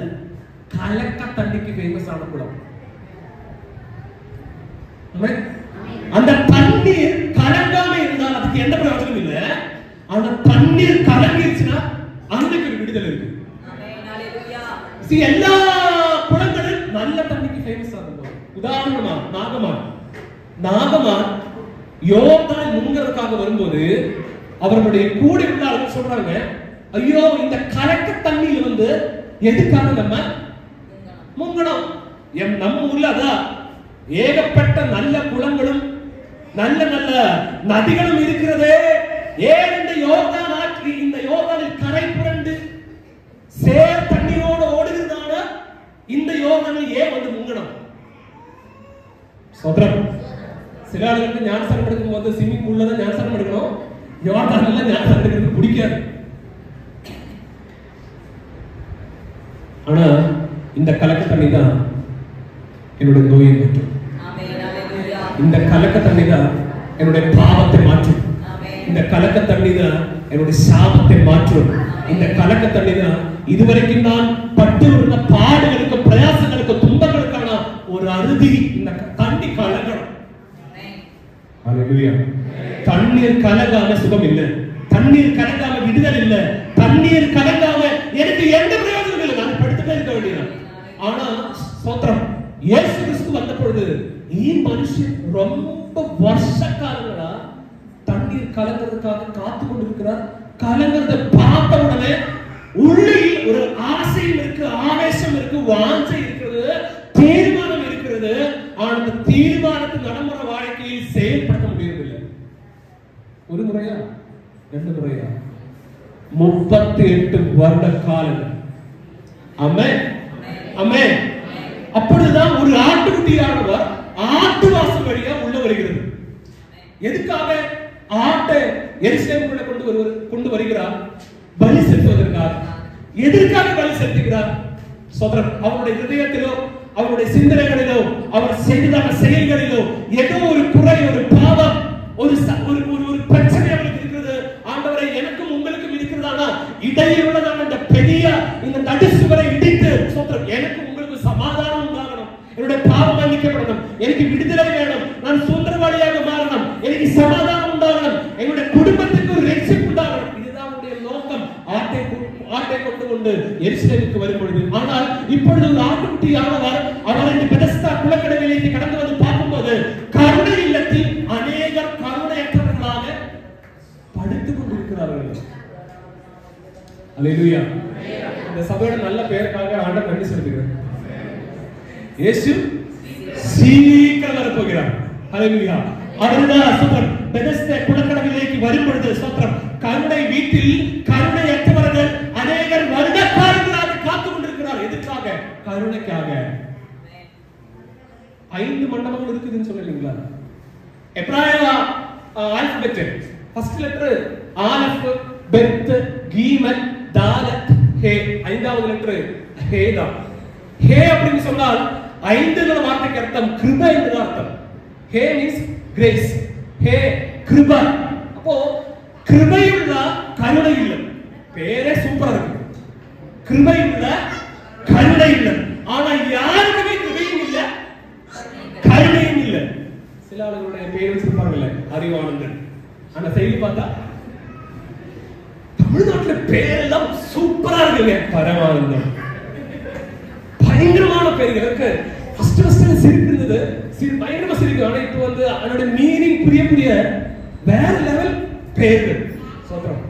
கலக்க தண்ணிக்கு ஃபேமஸ் ஆன குளம். அந்த தண்ணீர் கலங்காம இருந்தால் அதுக்கு எந்த பிரயோஜனம் இல்லை. ஆனா தண்ணீர் கலங்கிருச்சுன்னா அன்னைக்கு ஒரு விடுதலை இருக்கு. எல்லா குளங்களும் நல்ல தண்ணிக்கு ஃபேமஸ் ஆனது. உதாரணமா நாகமான் யோர்தான் முங்குறதுக்காக வரும்போது அவர்களுடைய கூட உள்ள சொல்றாங்க, ஐயோ இந்த கலக்க தண்ணியில வந்து எதுக்காக நம்ம முங்கணும்? நம்ம ஊர்ல அதான் ஏகப்பட்ட நல்ல குளங்களும் நல்ல நல்ல நதிகளும் இருக்கிறது. ஏன் இந்த யோர்தான் ஆற்றி இந்த யோர்தானில் கரை புரண்டு சேர் தண்ணீரோடு ஓடுகிறதான இந்த யோர்தானில் ஏன் வந்து முங்கணும்? சொல்றேன், சில ஆளுகளுக்கு ஞானஸ்தானம் எடுக்கும் போது ஸ்விம்மிங் பூல்ல தான் ஞானஸ்தானம் எடுக்கணும், யோர்தான்ல ஞானஸ்தானம் எடுக்கிறது பிடிக்காது. ஆனா இந்த கலக்க தண்ணி தான் என்னுடைய நோயை மாற்றும். இந்த கலக்க தண்ணி தான் என்னுடைய பாவத்தை மாற்றும். இந்த கலக்க தண்ணி தான் என்னுடைய சாபத்தை மாற்றும். இந்த கலக்க தண்ணி தான் இதுவரைக்கும் நான் பட்டு இருந்த பாடுகளுக்கு, பிரயாசங்களுக்கு, துன்பங்களுக்கான ஒரு அறுதி. இந்த தண்ணி கலங்கணும். தண்ணீர் கலங்காம சுகம் இல்லை, தண்ணீர் கலங்காம விடுதல் இல்லை, தண்ணீர் கலங்காம எனக்கு எந்த பிரயோஜனம் இல்லை. நான் படுத்துட்டே இருக்க வேண்டியதான். ஆனா ஸ்தோத்திரம், இயேசு கிறிஸ்து வந்த பொழுது மனுஷன் ரொம்ப வருஷ காலங்களா தண்ணீர் கலங்கிறதுக்காக காத்து கொண்டிருக்கிறார். கலங்கிறத பார்த்த உடனே உள்ளே ஒரு ஆசையும் இருக்கு, ஆவேசம் இருக்கு, வாஞ்சை இருக்கிறது, தீர்மானம் இருக்கிறது. ஆனால் அந்த தீர்மானத்தை நடைமுறை வாழ்க்கையில் செயல்படுத்த முடியவில்லை. ஒரு முறையா 2 முறையா 38 வருட காலங்கள். ஆமென் ஆமென். அப்படிதான் ஒரு ஆட்டுக்குட்டியானவர் ஆட்டு வாசல் வழியா உள்ள வருகிறது. எதுக்காக ஆட்டை எருசலேமுக்குள்ள கொண்டு வருகிறார்? பலி செலுத்துவதற்காக. எதற்காக பலி செலுத்துகிறார்? சோதரன் அவருடைய இதயத்திலோ அவருடைய சிந்தனைகளிலோ அவர் செய்ததான செயல்களிலோ ஏதோ ஒரு குறை, ஒரு பாவம், ஒரு பிரச்சனை அவருக்கு இருக்கிறது. ஆண்டவரை எனக்கும் உங்களுக்கும் இருக்கிறதானா இடையில் உள்ளதான இந்த பெரிய இந்த நடுசுவரை இடித்து சோத்திரம், எனக்கும் உங்களுக்கு சமாதானம் உண்டாகணும், என்னுடைய பாவம் மன்னிக்கப்படணும், எனக்கு விடுதலை வேணும், நான் சுதந்திரவாளியாக மாறணும், எனக்கு சமாதானம் உண்டாகணும், என்னுடைய குடும்பத்துக்கு ஒரு ரட்சிப்பு உண்டாகணும். இதுதான் அவருடைய நோக்கம். ஆட்டை கொண்டு எருசலேமுக்கு வரும்பொழுது, ஆனால் இப்பொழுது ஒரு ஆட்டுக்குட்டியானவர் அவர் இந்த பெதஸ்தா குளக்கடவிலேக்கு கடந்து வந்து பார்க்கும்போது கருணை இல்லத்தில் அநேகர் கருணையற்றவர்களாக படுத்துக் கொண்டிருக்கிறார்கள். அல்லேலூயா. இந்த சபையோட நல்ல பெயருக்காக ஆண்டவர் நன்றி செலுத்துகிறேன். இயேசு சீக்கிரம் வரப்போகிறார். அல்லேலூயா. அவர்தான் சூப்பர். பெதஸ்தா குளக்கடவிலேக்கு வரும்பொழுது சோத்திரம், கருணை வீட்டில் கருணையற்றவர்கள் அநேகர் வருடக்காரர்களாக காத்துக் கொண்டிருக்கிறார். எதற்காக? கருணைக்காக. 5 மண்டபங்கள் இருக்குதுன்னு சொல்லலீங்களா? எப்ராய ஆல்பபெட் ஃபர்ஸ்ட் லெட்டர் ஆலப், பெத், கீமன், தாலத், ஹே. 5வது லெட்டர் ஹே தான். ஹே அப்படின்னு சொன்னால் 5ங்கிற வார்த்தைக்கு அர்த்தம் கிருபை என்ற அர்த்தம். ஹே மீன்ஸ் கிரேஸ். ஹே கிருபை. அப்போ கிருபையுள்ள கருணை இல்லம். பேரே சூப்பரா இருக்கு. கிருபையுள்ள கருணை இல்லம். ஆனா யாருக்குமே கிருபையும் இல்ல, கருணையும் இல்ல. சில ஆளுங்களுடைய பேர் வச்சிருப்பாங்கல்ல, அறிவானந்தன். ஆனா செயலி பார்த்தா தமிழ்நாட்டுல பேரெல்லாம் சூப்பரா இருக்குங்க. பரமானந்தம், பயங்கரமான பேர்கள் இருக்கு. ஃபர்ஸ்ட் சிரிப்பு இருந்தது, பயங்கரமா சிரிக்கும். ஆனா இப்போ வந்து அதோட மீனிங் புரிய வேற லெவல் பேர்கள். சொல்றோம்,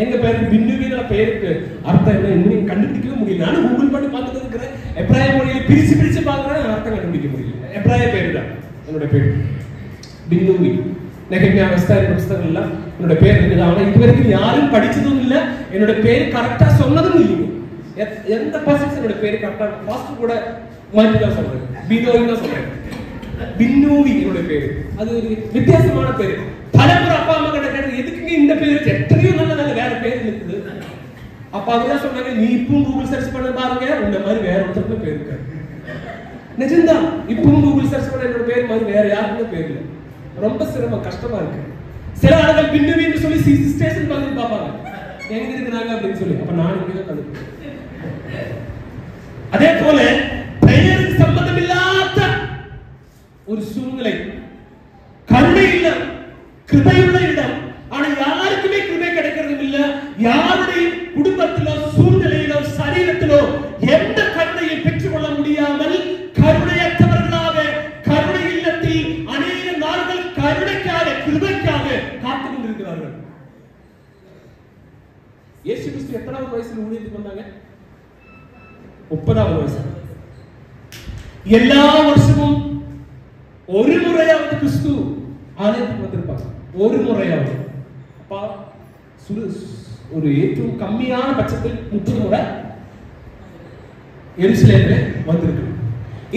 எங்க பேருக்கு பின்னுவின பேருக்கு அர்த்தம் என்ன இன்னும் கண்டுபிடிக்கவே முடியல. நானும் கூகுள் பண்ணி பார்த்துட்டு இருக்கிறேன். எப்ராய மொழியை பிரிச்சு பார்க்கறேன், அர்த்தம் கண்டுபிடிக்க முடியல. எப்ராய பேரு தான் என்னோட பேர் பின்னுவி. நெகட்டிவ் அவஸ்தாரி புத்தகங்கள்ல என்னோட பேர் இருக்குது. ஆனா இதுவரைக்கும் யாரும் படிச்சதும் இல்ல, என்னோட பேர் கரெக்டா சொன்னதும் இல்லைங்க. எந்த பர்சன்ஸ் என்னோட பேர் கரெக்டா பாஸ்டர் கூட மாற்றி தான் சொல்றேன், பினோவி தான் சொல்றேன். பின்னூவி என்னோட பேரு. அது ஒரு வித்தியாசமான பேரு. பலமுறை அப்பா அம்மா கிட்ட கேட்டது, எதுக்குங்க இந்த பேர்? எத்தனையோ நல்ல வேற பேர் இருக்குது. அப்பா தான் சொன்னாங்க, நீ இப்பவும் கூகுள் சர்ச் பண்ண பாருங்க, உங்க மாதிரி வேற ஒருத்தருக்கு பேர் இருக்காது. நிஜம்தான். இப்பவும் கூகுள் சர்ச் பண்ண என்னோட பேர் மாதிரி வேற யாருக்குமே பேர் இல்லை. ரொம்ப சிரமம், கஷ்டமா இருக்கு. சில ஆளுகள் பின்னுவின்னு சொல்லி ஸ்டேஷன் பார்த்து பார்ப்பாங்க, எங்க இருக்கிறாங்க அப்படின்னு சொல்லி. அப்ப நான் இங்கே தான். அதே போல பெயருக்கு சம்பந்தம் இல்லாத ஒரு சூழ்நிலை, கருணை இல்ல, கிருபையுள்ள இடம். ஆனா யாருக்குமே கிருபை கிடைக்கிறது இல்ல. யாருடைய குடும்பத்திலோ சூழ்நிலையிலோ சரீரத்திலோ எந்த கருணையை பெற்றுக் கொள்ள முடியாமல் கருணையற்றவர்களாக கருணை இல்லத்தில் அநேக நாட்கள் கருணைக்காக கிருபைக்காக காத்துக் கொண்டிருக்கிறார்கள். இயேசு கிறிஸ்து எத்தனாவது வயசுல ஊழியத்துக்கு வந்தாங்க? 30வது வயசு. எல்லா வருஷமும் ஒரு முறையாவது கிறிஸ்து ஆலயத்துக்கு வந்திருப்பாங்க. ஒரு முறையாவது. அப்பா ஒரு ஏற்றம் கம்மியான பட்சத்தில் 30 முறை எருசலேமிலே வந்திருக்கு.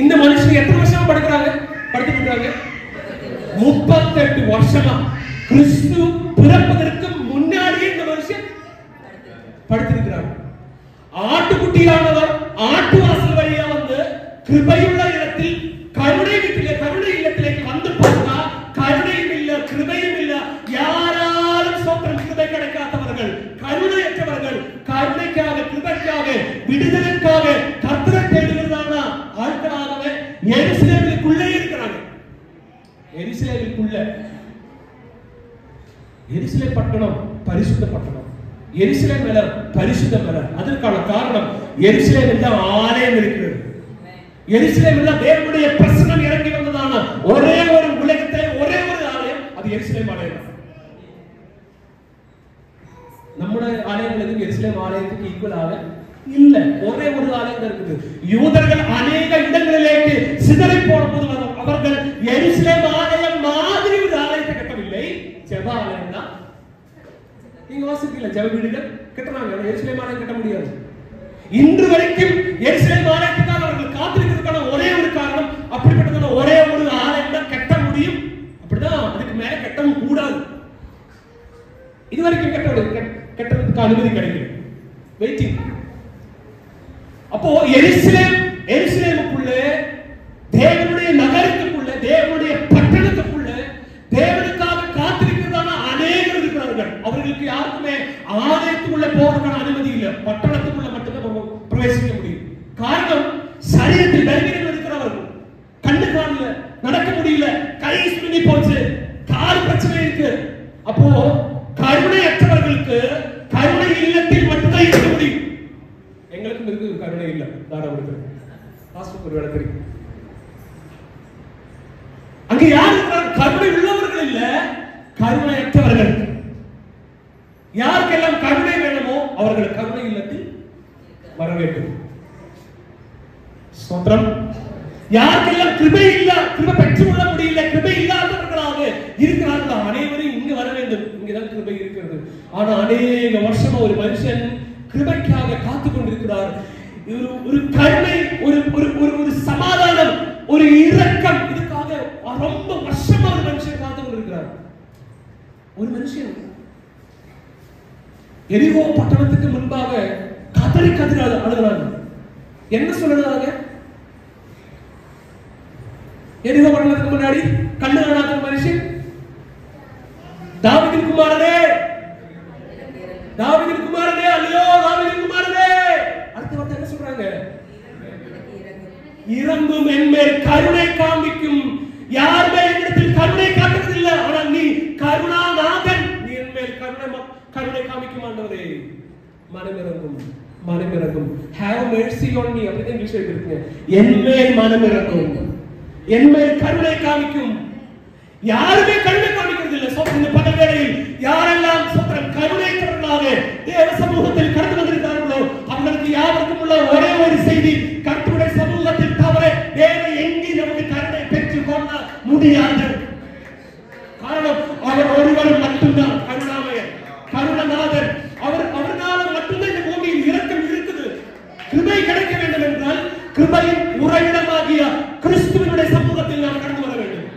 இந்த மனுஷன் எத்தனை வருஷமா படுத்துட்டு இருக்காங்க? 38 வருஷமா. கிறிஸ்து பிறப்பதற்கு முன்னாடியே இந்த மனுஷன் படுத்திருக்கிறார். ஆட்டுக்குட்டியானவர் ஆட்டு வாசல் வழியா வந்து கிருபையுள்ள இடத்தில் கருணை இல்லத்திലേക്ക് வந்து பார்த்தா கருணையும் இல்ல, கிருபையும் இல்ல. யாராலும் சோத்திரம் கிருபை கிடைக்காதவர்கள், கருணையற்றவர்கள், கருணைக்காக கிருபைக்காக விடுதலைக்காக கர்த்தரை தேடுகிறதான ஆட்களாகவே எருசலேமுக்குள்ளே இருக்கிறாங்க. எருசலேம் பட்டணம் பரிசுத்த பட்டணம். எருசலேம் நகர் பரிசுத்த நகர். அதற்கான காரணம் எருசலேம் என்ற ஆலயம் இருக்கிறது. எருசலேம் என்ற தேவனுடைய பிரசன்னம் இறங்கி வந்ததான ஒரே ஒரு உலகத்தை ஒரே ஒரு ஆலயம், அது எருசலேம் ஆலயம். நம்முடைய ஆலயங்களுக்கு எருசலேம் ஆலயத்துக்கு ஈக்குவலாக இல்ல, ஒரே ஒரு ஆலயம் இருக்குது. யூதர்கள் அநேக இடங்களிலேக்கு சிதறி போன போது அவர்கள் எருசலேம் ஆலயம் மாதிரி ஒரு ஆலயத்தை கட்டவில்லை, ஜெப ஆலயம் தான். நீங்க வாசிப்பீங்களா, ஜெப வீடுகள் கட்டுறாங்க. எருசலேம் ஆலயம் கட்ட முடியாது. இன்று வரைக்கும் எருசலேம் ஆலயத்துக்காக அவர்கள் காத்திருக்கிறதுக்கான ஒரே ஒரு காரணம், அப்படிப்பட்டதான ஒரே ஒரு ஆலயம் தான் கட்ட முடியும். அப்படிதான், அதுக்கு மேல கட்டவும் கூடாது. இதுவரைக்கும் கட்டுறதுக்கு அனுமதி கிடைக்கும். வெயிட்டிங். அப்போ எருசலேமுக்குள்ள ஆலயத்துக்குள்ளே, தேவனுடைய நகரத்துக்குள்ளே, தேவனுடைய பட்டணத்துக்குள்ளே தேவனுக்காக காத்திருக்கிறதான அநேகர் இருக்கிறார்கள். அவர்களுக்கு யாருக்குமே ஆலயத்துக்குள்ள போறதுக்கான அனுமதி இல்லை. பட்டணத்துக்குள்ள மட்டும்தான் பிரவேசிக்க முடியும். காரணம், சரீரத்தில் பலவீனம் இருக்கிறவர்கள், கண்ணு காணல, நடக்க முடியல, கை சுருங்கி போச்சு, கால் பிரச்சனை இருக்கு. அப்போ கருணையற்றவர்களுக்கு கருணை இல்லத்தில் மட்டும்தான் இருக்க முடியும். எங்களுக்கும் இருக்கு கருணை இல்ல. ஒரு வேலை தெரியும். அங்க யார் இருக்கிறார்? கருணை உள்ளவர்கள் இல்ல, கருணையற்றவர்கள். யாருக்கெல்லாம் கருணை வேணுமோ அவர்கள் கருணை இல்லத்தில் வர வேண்டும். ஸ்தோத்திரம். யாருக்கெல்லாம் கிருபை இல்ல, கிருபை பெற்றுக்கொள்ள முடியல, கிருபை இல்லாதவர்களாக இருக்கிறார்களோ அனைவரும் இங்கு வர வேண்டும். இங்கதான் கிருபை இருக்கிறது. ஆனா அநேக வருஷமா ஒரு மனுஷன் கிருபைக்காக காத்துக் கொண்டிருக்கிறார். ஒரு கருணை, ஒரு சமாதானம், ஒரு இரக்கம், இதுக்காக ரொம்ப வருஷமா ஒரு மனுஷன் காத்துக் கொண்டிருக்கிறார். ஒரு மனுஷன் எரிகோ பட்டணத்துக்கு முன்பாக கதறி கதறி அழுகிறாங்க. என்ன சொல்றாங்க? எரிகோ பட்டணத்துக்கு முன்னாடி கண்ணு காணாத மனுஷன், தாவீதின் குமாரனே, தாவீதின் குமாரனே, அல்லையோ தாவீதின் குமாரனே. அடுத்த வார்த்தை என்ன சொல்றாங்க? இறங்கும், என்மேல் கருணை காமிக்கும். யாருமே என்னிடத்தில் கருணை காட்டுவதில்லை, ஆனா நீ கருணாநாதன், நீ என்மேல் கருணை காமிக்கும் ஆண்டவரே. மனமிறங்கும், மனமிறங்கும். Have mercy on me அப்படி இங்கிலீஷ்ல இருக்குங்க. என்மேல் மனமிறங்கும், என்மேல் கருணை காமிக்கும். யாருமே கருணை காமிக்கிறது இல்லை. இந்த பகல் வேளையில் யாரெல்லாம் கருணைக்கிறவர்களாக தேவ சமூகத்தில் கடந்து வந்திருக்கிறார்களோ அவர்களுக்கு யாருக்கும் உள்ள ஒரே ஒரு செய்தி, கர்த்தருடைய சமூகத்தில் தவிர வேற எங்கேயும் நமக்கு கருணை பெற்றுக் கொள்ள முடியாது. காரணம், அவர் ஒருவர் மட்டும்தான் கருணாமயர், கருணநாதர். அவர்னால மட்டும்தான் இந்த பூமியில் இரக்கம் இருக்குது. கிருபை கிடைக்க வேண்டும் என்றால் கிருபையின் உறைவிடமாகிய கிறிஸ்துவினுடைய சமூகத்தில் நாம் கடந்து வர வேண்டும்.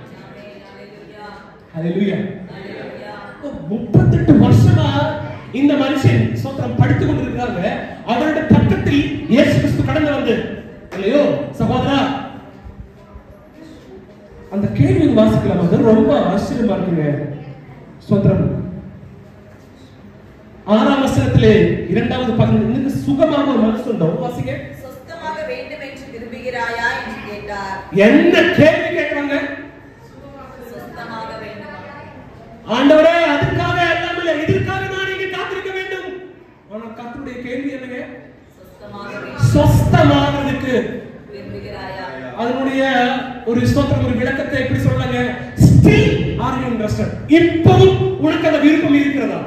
ஹல்லேலூயா. 38 வருஷமா இந்த மனுஷன் ஸ்தோத்திரம் படித்துக் கொண்டிருக்கிறாங்க. அவருடைய பக்கத்தில் இயேசு கிறிஸ்து கடந்து வந்து, இல்லையோ சகோதரா, அந்த கேள்வி வாசிக்கலாம். அது ரொம்ப ஆச்சரியமா இருக்குங்க. ஸ்தோத்திரம். 6ஆம் வசனத்திலே 2வது பகுதியில் சுகமாக ஒரு மனுஷன் வாசிங்க. சுத்தமாக வேண்டும் என்று விரும்புகிறாயா என்று கேட்டார். என்ன கேள்வி கேட்கிறாங்க? சுத்தமாக வேண்டும். ஆண்டவரே, அதுக்காக எல்லாம் இல்லை, இதற்காக நான் இங்கே காத்திருக்க வேண்டும். ஆனா கர்த்தருடைய கேள்வி என்னங்க? சுத்தமாகிறதுக்கு விரும்புகிறாயா? அதனுடைய ஒரு ஸ்தோத்திரம், ஒரு விளக்கத்தை எப்படி சொல்றாங்க? Still are you interested? இப்பவும் உனக்கு அந்த விருப்பம் இருக்கிறதா?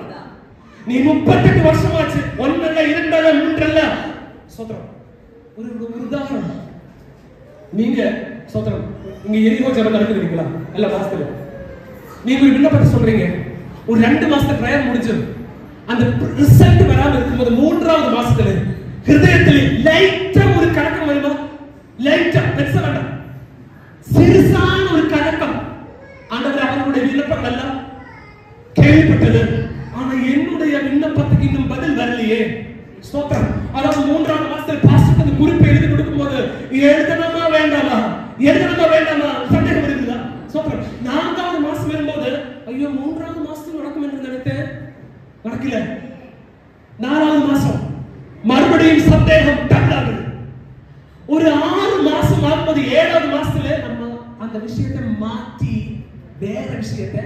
நீ 38 வருஷமாச்சு, 1 அல்ல 2 அல்ல 3 அல்ல. ஸ்தோத்திரம். ஒரு உதாரணம், நீங்க ஸ்தோத்திரம் இங்க எரிகோ ஜெபம் நடக்குதுங்களா? இல்ல மாசத்துல நீங்க ஒரு விண்ணப்பத்தை சொல்றீங்க. ஒரு 2 மாசத்துல பிரயர் முடிஞ்சு அந்த ரிசல்ட் வராம இருக்கும்போது 3வது மாசத்துல ஹிருதயத்தில் லைட்டா ஒரு கலக்கம் வருமா? லைட்டா, பெருசா வேண்டாம், சிறுசான ஒரு கலக்கம். ஆண்டவர் அவருடைய விண்ணப்பங்கள் எல்லாம் கேள்விப்பட்டது, ஆனா என்னுடைய விண்ணப்பத்துக்கு இன்னும் பதில் வரலையே. ஸ்தோத்திரம். அதாவது 3வது மாசத்துல பாஸ்டர் அந்த குறிப்பை எழுதி கொடுக்கும் போது எழுதணுமா வேண்டாமா, எழுதணுமா வேண்டாமா சந்தேகம் இருக்குதா? ஸ்தோத்திரம். 4வது மாசம் வரும்போது ஐயோ 3வது மாசத்துல நடக்கும் என்று நினைத்தேன், நடக்கல. 4வது மாசம் மறுபடியும் சந்தேகம் டக்குது. ஒரு 6 மாசம் ஆகும்போது 7வது மாசத்துல நம்ம அந்த விஷயத்தை மாற்றி வேற விஷயத்தை,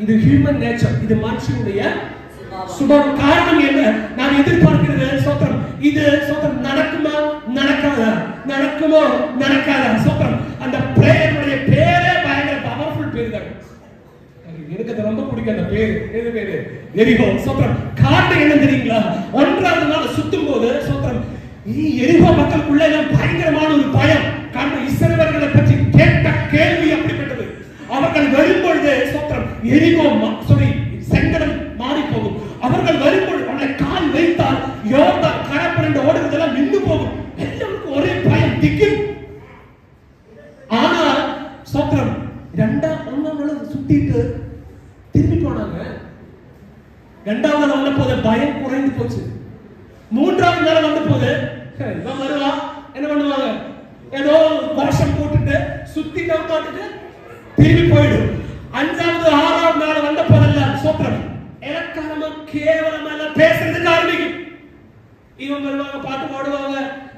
இது ஹியூமன் நேச்சர், இது மனுஷனுடைய சுபாவம். காரணம் என்ன? நான் எதிர்பார்க்கிறது ஸ்தோத்திரம், இது ஸ்தோத்திரம் நடக்குமா நடக்காதா, நடக்குமோ நடக்காதா. ஸ்தோத்திரம். அந்த பிரேயருடைய பேரே பயங்கர பவர்ஃபுல் பேர் தான். எனக்கு அது ரொம்ப பிடிக்கும் அந்த பேரு. எது பேரு? எரிகோ. ஸ்தோத்திரம். காரணம் என்ன தெரியுங்களா? 1வது நாள் சுத்தும் போது ஸ்தோத்திரம் எரிகோ மக்களுக்குள்ள பயங்கரமான ஒரு பயம். காரணம், இஸ்ரவேலர்களை பற்றி கேட்ட கேள்வி அப்படிப்பட்டது. அவர்கள் வரும்பொழுது ஸ்தோத்திரம் எரிகோ செங்கடல் மாறி போகும். அவர்கள் வரும்பொழுது அவனை கால் வைத்தால் யோர்தான் கடற்பரண்டு ஓடுவதெல்லாம் நின்று போகும். எல்லாருக்கும் ஒரே பயம், திக்கில். ஆனால் ஸ்தோத்திரம் 1ஆம் நாள் சுத்திட்டு திரும்பி போனாங்க. 2வது நாள் வந்த போது பயம் குறைந்து போச்சு. 3வது நாள் வந்த போது இவன் வருவா, என்ன பண்ணுவாங்க? ஏதோ கோஷம் போட்டுட்டு சுத்தி பார்த்துட்டு திரும்பி போயிடும். 5வது 6வது நாள் வந்த போதெல்லாம் சோத்திரம் இலக்காரமா கேவலமா எல்லாம் பேசுறதுக்கு ஆரம்பிக்கும். இவங்க வருவாங்க, பாட்டு பாடுவாங்க,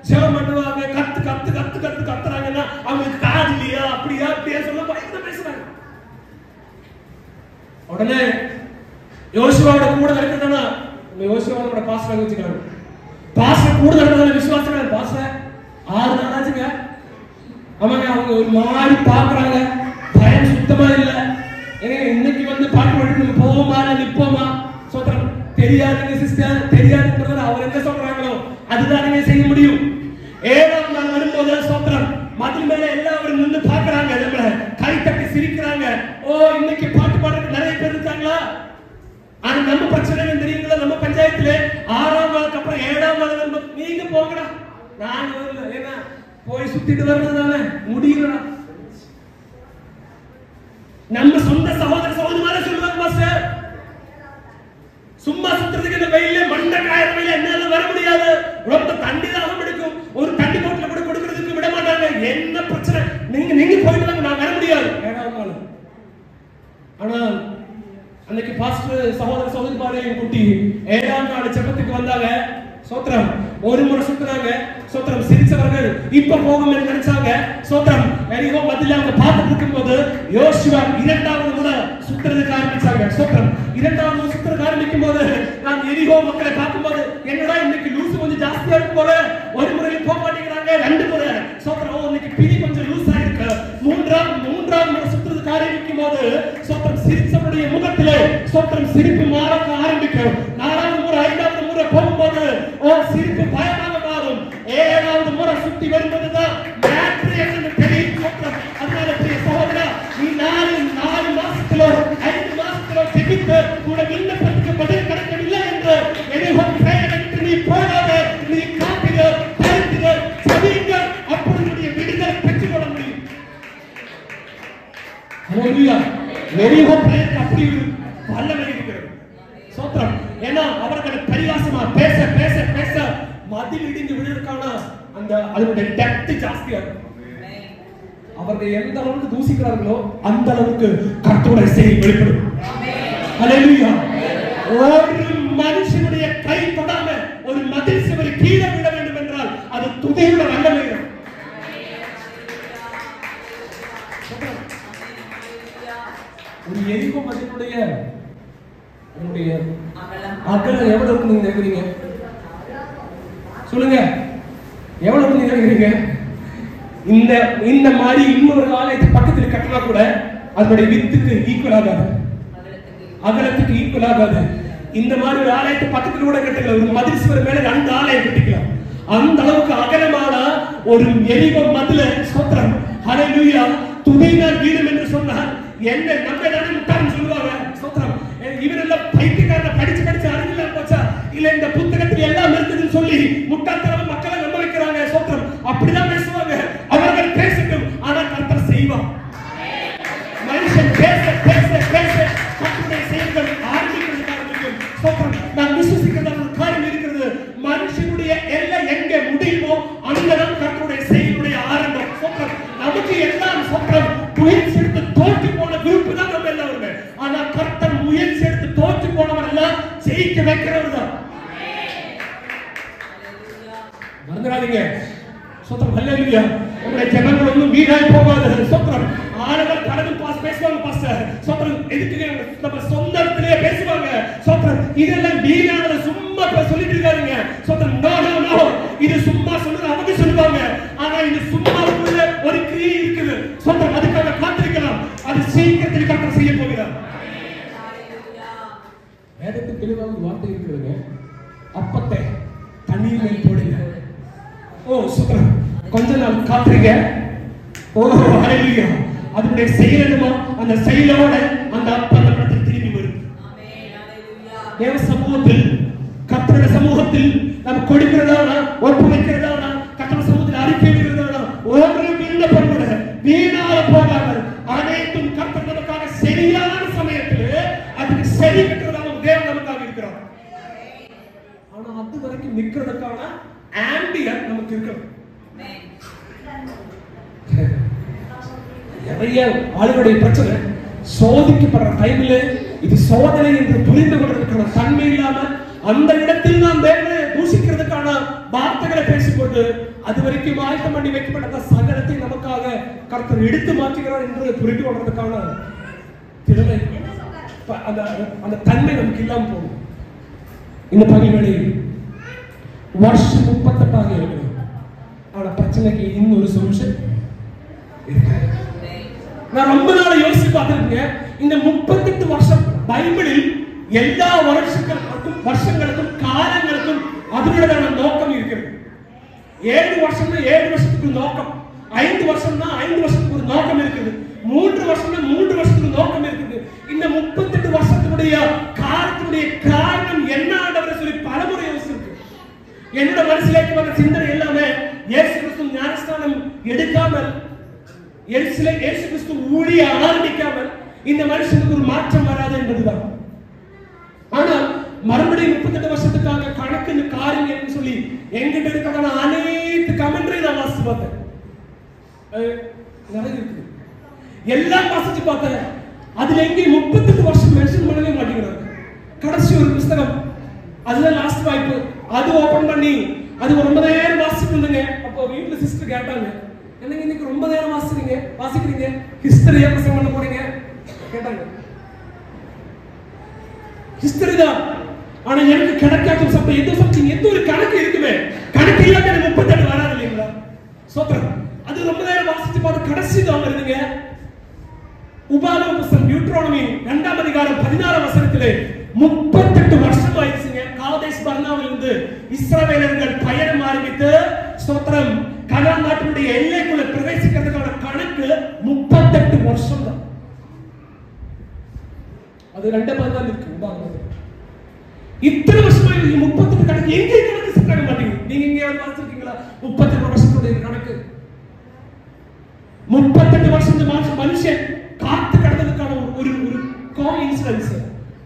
ஜெபம் பண்ணுவாங்க, கத்து கத்து கத்து கத்து கத்துறாங்கன்னா அவங்களுக்கு காது இல்லையா, அப்படியா அப்படியா சொல்ல பயந்து பேசுறாங்க. உடனே யோசுவாவோட கூட இருக்கிறதுனா யோசுவாவோட பாஸ்டர் வச்சுக்கிறாங்க. பாஸ்டர் கூட இருக்கிறது விசுவாசம். பாஸ்டர் 6 நாள் ஆச்சுங்க. ஆமாங்க, அவங்க ஒரு மாதிரி பாக்குறாங்க, பயம் சுத்தமா இல்ல. ஏங்க இன்னைக்கு வந்து பாட்டு பாட்டு நம்ம போவோமா நிப்போமா? சோத்திரம் தெரியாதுங்க சிஸ்டர், தெரியாதுங்கிறத அவர் என்ன சொல்றாங்களோ அதுதான் நீங்க செய்ய முடியும். 7ஆம் நாள் வரும்போது சோத்திரம் மதில் மேல எல்லாரும் நின்று பாக்குறாங்க, நம்மள கை தட்டி சிரிக்கிறாங்க. ஓ, இன்னைக்கு பாட்டு பாடுறதுக்கு நிறைய பேர் இருக்காங்களா? ஆனா நம்ம பிரச்சனை தெரியுங்களா? நம்ம பஞ்சாயத்துல 6ஆம் நாளுக்கு அப்புறம் 7ஆம் நாள் வரும்போது நீங்க போங்கடா, நான் வரல, ஏன்னா போய் சுத்திட்டு வர்றதுதானே முடியல. நம்ம சொந்த சகோதர சகோதரிமாரே சொல்லுவாங்க, மாஸ்டர் சும்மா சுத்துறதுக்கு இந்த வெயில மண்ட காயற வெயில என்னால வர முடியாது, ரொம்ப தண்ணி தாகம் எடுக்கும், ஒரு தண்ணி போட்டுல கூட கொடுக்கிறதுக்கு விட மாட்டாங்க. என்ன பிரச்சனை? நீங்க போயிட்டு வாங்க, நான் வர முடியாது. 7ஆம் நாள். ஆனா அன்னைக்கு பாஸ்டர் சகோதர சகோதரிமாரையும் கூட்டி 7ஆம் நாள் ஜெபத்துக்கு வந்தாங்க. சோத்திரம் ஒரு முறை சுத்துறாங்க. சோத்திரம் சிரிச்சவர்கள் இப்ப போகும் என்று நினைச்சாங்க. சோத்திரம் எரிகோ மதில அவங்க பார்த்துட்டு இருக்கும்போது யோசுவா 2வது முறை சுத்துறதுக்கு ஆரம்பிச்சாங்க. சோத்திரம் 2வது முறை சுத்துறதுக்கு ஆரம்பிக்கும் போது நான் எரிகோ மக்களை பார்க்கும்போது என்னடா இன்னைக்கு லூசு கொஞ்சம் ஜாஸ்தியா இருக்கு போல, ஒரு முறையில் போக மாட்டேங்கிறாங்க, 2 முறை. சோத்திரம் இன்னைக்கு பிடி கொஞ்சம் லூஸ் ஆயிருக்கு. 3ஆவது முறை சுத்துறதுக்கு ஆரம்பிக்கும் போது சோத்திரம் சிரிச்சவருடைய முகத்திலே சோத்திரம் சிரிப்பு மாற ஆரம்பிக்கும். 4வது முறை 5வது முறை போகும்போது சிரிப்பு பயமாக மாறும். 7வது முறை சுத்தி வரும்போதுதான் மேட்ரு என்னன்னு தெரியும். அதனால சகோதரா, நீ 4 மாசத்துல 5 மாசத்துல ஜெபித்து கூட விண்ணப்பத்துக்கு பதில் கிடைக்கவில்லை என்று எடுத்து நீ போகாத, நீ காட்டுக, பருத்துக, ஜெபிங்க, அப்பொழுது விடுதலை பெற்றுக் கொள்ள முடியும். ஹல்லேலூயா. எரிகோ பிரேயர் அப்படி வல்லமை இருக்கிறது. சோத்திரம். ஏன்னா அவர்கள் பரிகாசமா பேச பேச பேச மதில் இடிந்து விழுறதுக்கான அந்த அதனுடைய டெப்த் ஜாஸ்தியா இருக்கும். அவர்கள் எந்த அளவுக்கு தூசிக்கிறார்களோ அந்த அளவுக்கு கர்த்தருடைய செய்தி வெளிப்படும். ஹல்லேலூயா. ஒரு மனுஷனுடைய கை தொடாம ஒரு மதில் சுவரை கீழே விட வேண்டும் என்றால் அது துதியுள்ள வல்லமை. ஒரு எரிகோ மதிலுடைய அகலம் எவ்வளவு இருக்கு நீங்க நினைக்கிறீங்க? சொல்லுங்க, எவ்வளவு நீங்க நினைக்கிறீங்க? இந்த மாதிரி இன்னொரு ஆலயத்துக்கு பக்கத்தில் கட்டினா கூட அதனுடைய வித்துக்கு ஈக்குவல் ஆகாது, அகலத்துக்கு ஈக்குவல் ஆகாது. இந்த மாதிரி ஒரு ஆலயத்தை பக்கத்தில் கூட கட்டல, ஒரு மதில் சுவர் மேல 2 ஆலயம் கட்டிக்கலாம். அந்த அளவுக்கு அகலமான ஒரு எரிகோ மதில. சோத்திரம். ஹல்லேலூயா. துதியினால் வீடும் என்று சொன்னார். என்ன நம்ம தானே முட்டாள்னு சொல்லுவாங்க. சோத்திரம். இவரெல்லாம் பைத்தியக்காரனை படிச்சு படிச்சு அறிவியல் போச்சா, இல்ல இந்த புத்தகத்தில் எல்லாம் இருந்ததுன்னு சொல்லி முட்டாள்தனமா மக்களை நம்ப வைக்கிறாங்க. சோத்திரம். அப்படிதான் பேசுவாங்க. அவர்கள் பேசட்டும், ஆனா கர்த்தர் செய்வார். மனுஷன் பேச பேச பேச கர்த்தருடைய செயல்கள் ஆரம்பிக்கும். சோத்திரம். நான் விசுவாசிக்கிற ஒரு காரியம் இருக்கிறது. மனுஷனுடைய எல்லை எங்கே முடியுமோ அங்கதான் கர்த்தருடைய செயலுடைய ஆரம்பம். சோத்திரம். நமக்கு எல்லாம் சோத்திரம் முயற்சி எடுத்து தோற்று போன குரூப் தான் நம்ம எல்லாருமே. ஆனா கர்த்தர் முயற்சி எடுத்து தோற்று போனவர் எல்லாம் ஜெயிக்க வைக்கிறவர் தான். மறந்துடாதீங்க. சோத்திரம். ஹல்லேலூயா. உங்களுடைய ஜெபங்கள் ஒன்றும் வீணாய் போகாது. சோத்திரம். ஆனவர் கடவுள் பாஸ் பேசுவாங்க பாஸ்டர். சோத்திரம். எதுக்கு நம்ம சொந்த இடத்திலேயே பேசுவாங்க. சோத்திரம். இதெல்லாம் வீணானத சும்மா சொல்லிட்டு இருக்காதீங்க. சோத்திரம். நோ நோ நோ, இது சும்மா சொல்றது அவங்க சொல்லுவாங்க. ஆனா இது சும்மா உள்ள ஒரு கிரியை இருக்குது. சோத்திரம். அதுக்காக காத்திருக்கலாம். அது சீக்கிரத்தில் கர்த்தர் செய்ய போகிறார். வேதத்தில் தெளிவாக வார்த்தை இருக்கிறது. அப்பத்தை தண்ணீர் மேல் போடுங்க. ஓ சோத்திரம். கொஞ்ச நாள் காத்துறீங்க. ஓ ஹல்லேலூயா. அதனுடைய செயலமா அந்த செயலோட அந்த அப்பம் நம்மிடத்தில் திரும்பி வரும். தேவ சமூகத்தில் கர்த்தருடைய சமூகத்தில் நாம் கொடுக்கிறதானா, ஒப்புவிக்கிறதானா, கர்த்தருடைய சமூகத்தில் அறிக்கை விடுறதானா, ஒரு விண்ணப்பம் கூட வீணாக போகாமல் அனைத்தும் கர்த்தர் நமக்காக சரியான சமயத்தில் அதுக்கு சரி கட்டுறதாக தேவன் நமக்காக இருக்கிறார். ஆனா அது வரைக்கும் நிற்கிறதுக்கான ஆம்பியர் நமக்கு இருக்கிறது. நிறைய ஆளுடைய பிரச்சனை சோதிக்கப்படுற டைம்ல இது சோதனை என்று புரிந்து கொள்வதற்கான தன்மை இல்லாம அந்த இடத்தில் நாம் தேவனை தூஷிக்கிறதுக்கான வார்த்தைகளை பேசிக்கொண்டு அது வரைக்கும் ஆயத்தம் பண்ணி வைக்கப்பட்ட சகலத்தை நமக்காக கர்த்தர் எடுத்து மாற்றுகிறார் என்று புரிந்து கொள்றதுக்கான திறமை அந்த தன்மை நமக்கு இல்லாம போகும். இந்த பகிர்வுகளை வருஷம் 38 இருக்கு. ஆனா பிரச்சனைக்கு இன்னொரு சொல்யூஷன் இருக்கு. நான் ரொம்ப நாள் யோசிச்சு பார்த்திருக்கேன். இந்த 38 வருஷம் பைபிளில் எல்லா வருஷங்களுக்கும் காலங்களுக்கும் அதனுடைய நோக்கம் இருக்கிறது. 7 வருஷம்னா 7 வருஷத்துக்கு நோக்கம், 5 வருஷம்னா 5 வருஷத்துக்கு ஒரு நோக்கம் இருக்குது, 3 வருஷம்னா 3 வருஷத்துக்கு நோக்கம் இருக்குது. இந்த 38 வருஷத்துடைய காலத்துடைய காரணம் என்ன ஆண்டவரை சொல்லி பலமுறை யோசிச்சிருக்கு. என்னோட மனசிலேக்கு வந்த சிந்தனை எல்லாமே இயேசு கிறிஸ்து ஞானஸ்நானம் எடுக்காமல், இயேசு கிறிஸ்து ஊழிய ஆரம்பிக்காமல் இந்த மனுஷனுக்கு ஒரு மாற்றம் வராது என்பதுதான். ஆனால் மறுபடியும் 38 வருஷத்துக்காக கணக்கு காரியம் சொல்லி எங்கிட்ட இருக்கிறதான அனைத்து கமெண்ட்ரி நான் வாசிச்சு பார்த்தேன். எல்லாம் வாசிச்சு பார்த்தேன். அதுல எங்கே 38 வருஷம் மென்ஷன் பண்ணவே மாட்டேங்கிறாங்க. கடைசி ஒரு புத்தகம் அதுல லாஸ்ட் வாய்ப்பு அது ஓபன் பண்ணி அது ரொம்ப நேரம் வாசிச்சுட்டு இருந்தேங்க. அப்போ வீட்டுல சிஸ்டர் கேட்டாங்க, என்னங்க இன்னைக்கு ரொம்ப நேரம் வாசிக்கிறீங்க ஹிஸ்டரியா பிரசங்கம் பண்ண போறீங்க கேட்டாங்க. ஹிஸ்டரி தான், ஆனா எனக்கு கணக்காக்கும் சப்ஜெக்ட் எந்த சப்ஜெக்ட் எந்த ஒரு கணக்கு இருக்குமே, கணக்கு இல்லாம 38 வராது இல்லைங்களா? சோத்திரம். அது ரொம்ப நேரம் வாசிச்சு பார்த்து கடைசி தான் வருதுங்க. உபாகம புத்தகம் டியூட்டரோனமி 2ஆம் அதிகாரம் 16ஆம் வசனத்திலே 38 வருஷம் ஆயிடுச்சுங்க. காதேஸ் பர்னாவிலிருந்து இஸ்ரவேலர்கள் பயணம் ஆரம்பித்து ஸ்தோத்திரம் கனான் நாட்டினுடைய எல்லைக்குள்ள பிரவேசிக்கிறதுக்கான கணக்கு 38 வருஷம் தான். அது 2 தான் இருக்கு உபாகமத்தில். இத்தனை வருஷமா 38 கணக்கு எங்க கணக்கு சிக்காக மாட்டீங்க. நீங்க எங்கேயாவது வாசிச்சிருக்கீங்களா 38 வருஷத்துடைய கணக்கு? 38 வருஷம் மனுஷன் காத்து கடந்ததுக்கான ஒரு கோஇன்சிடென்ஸ்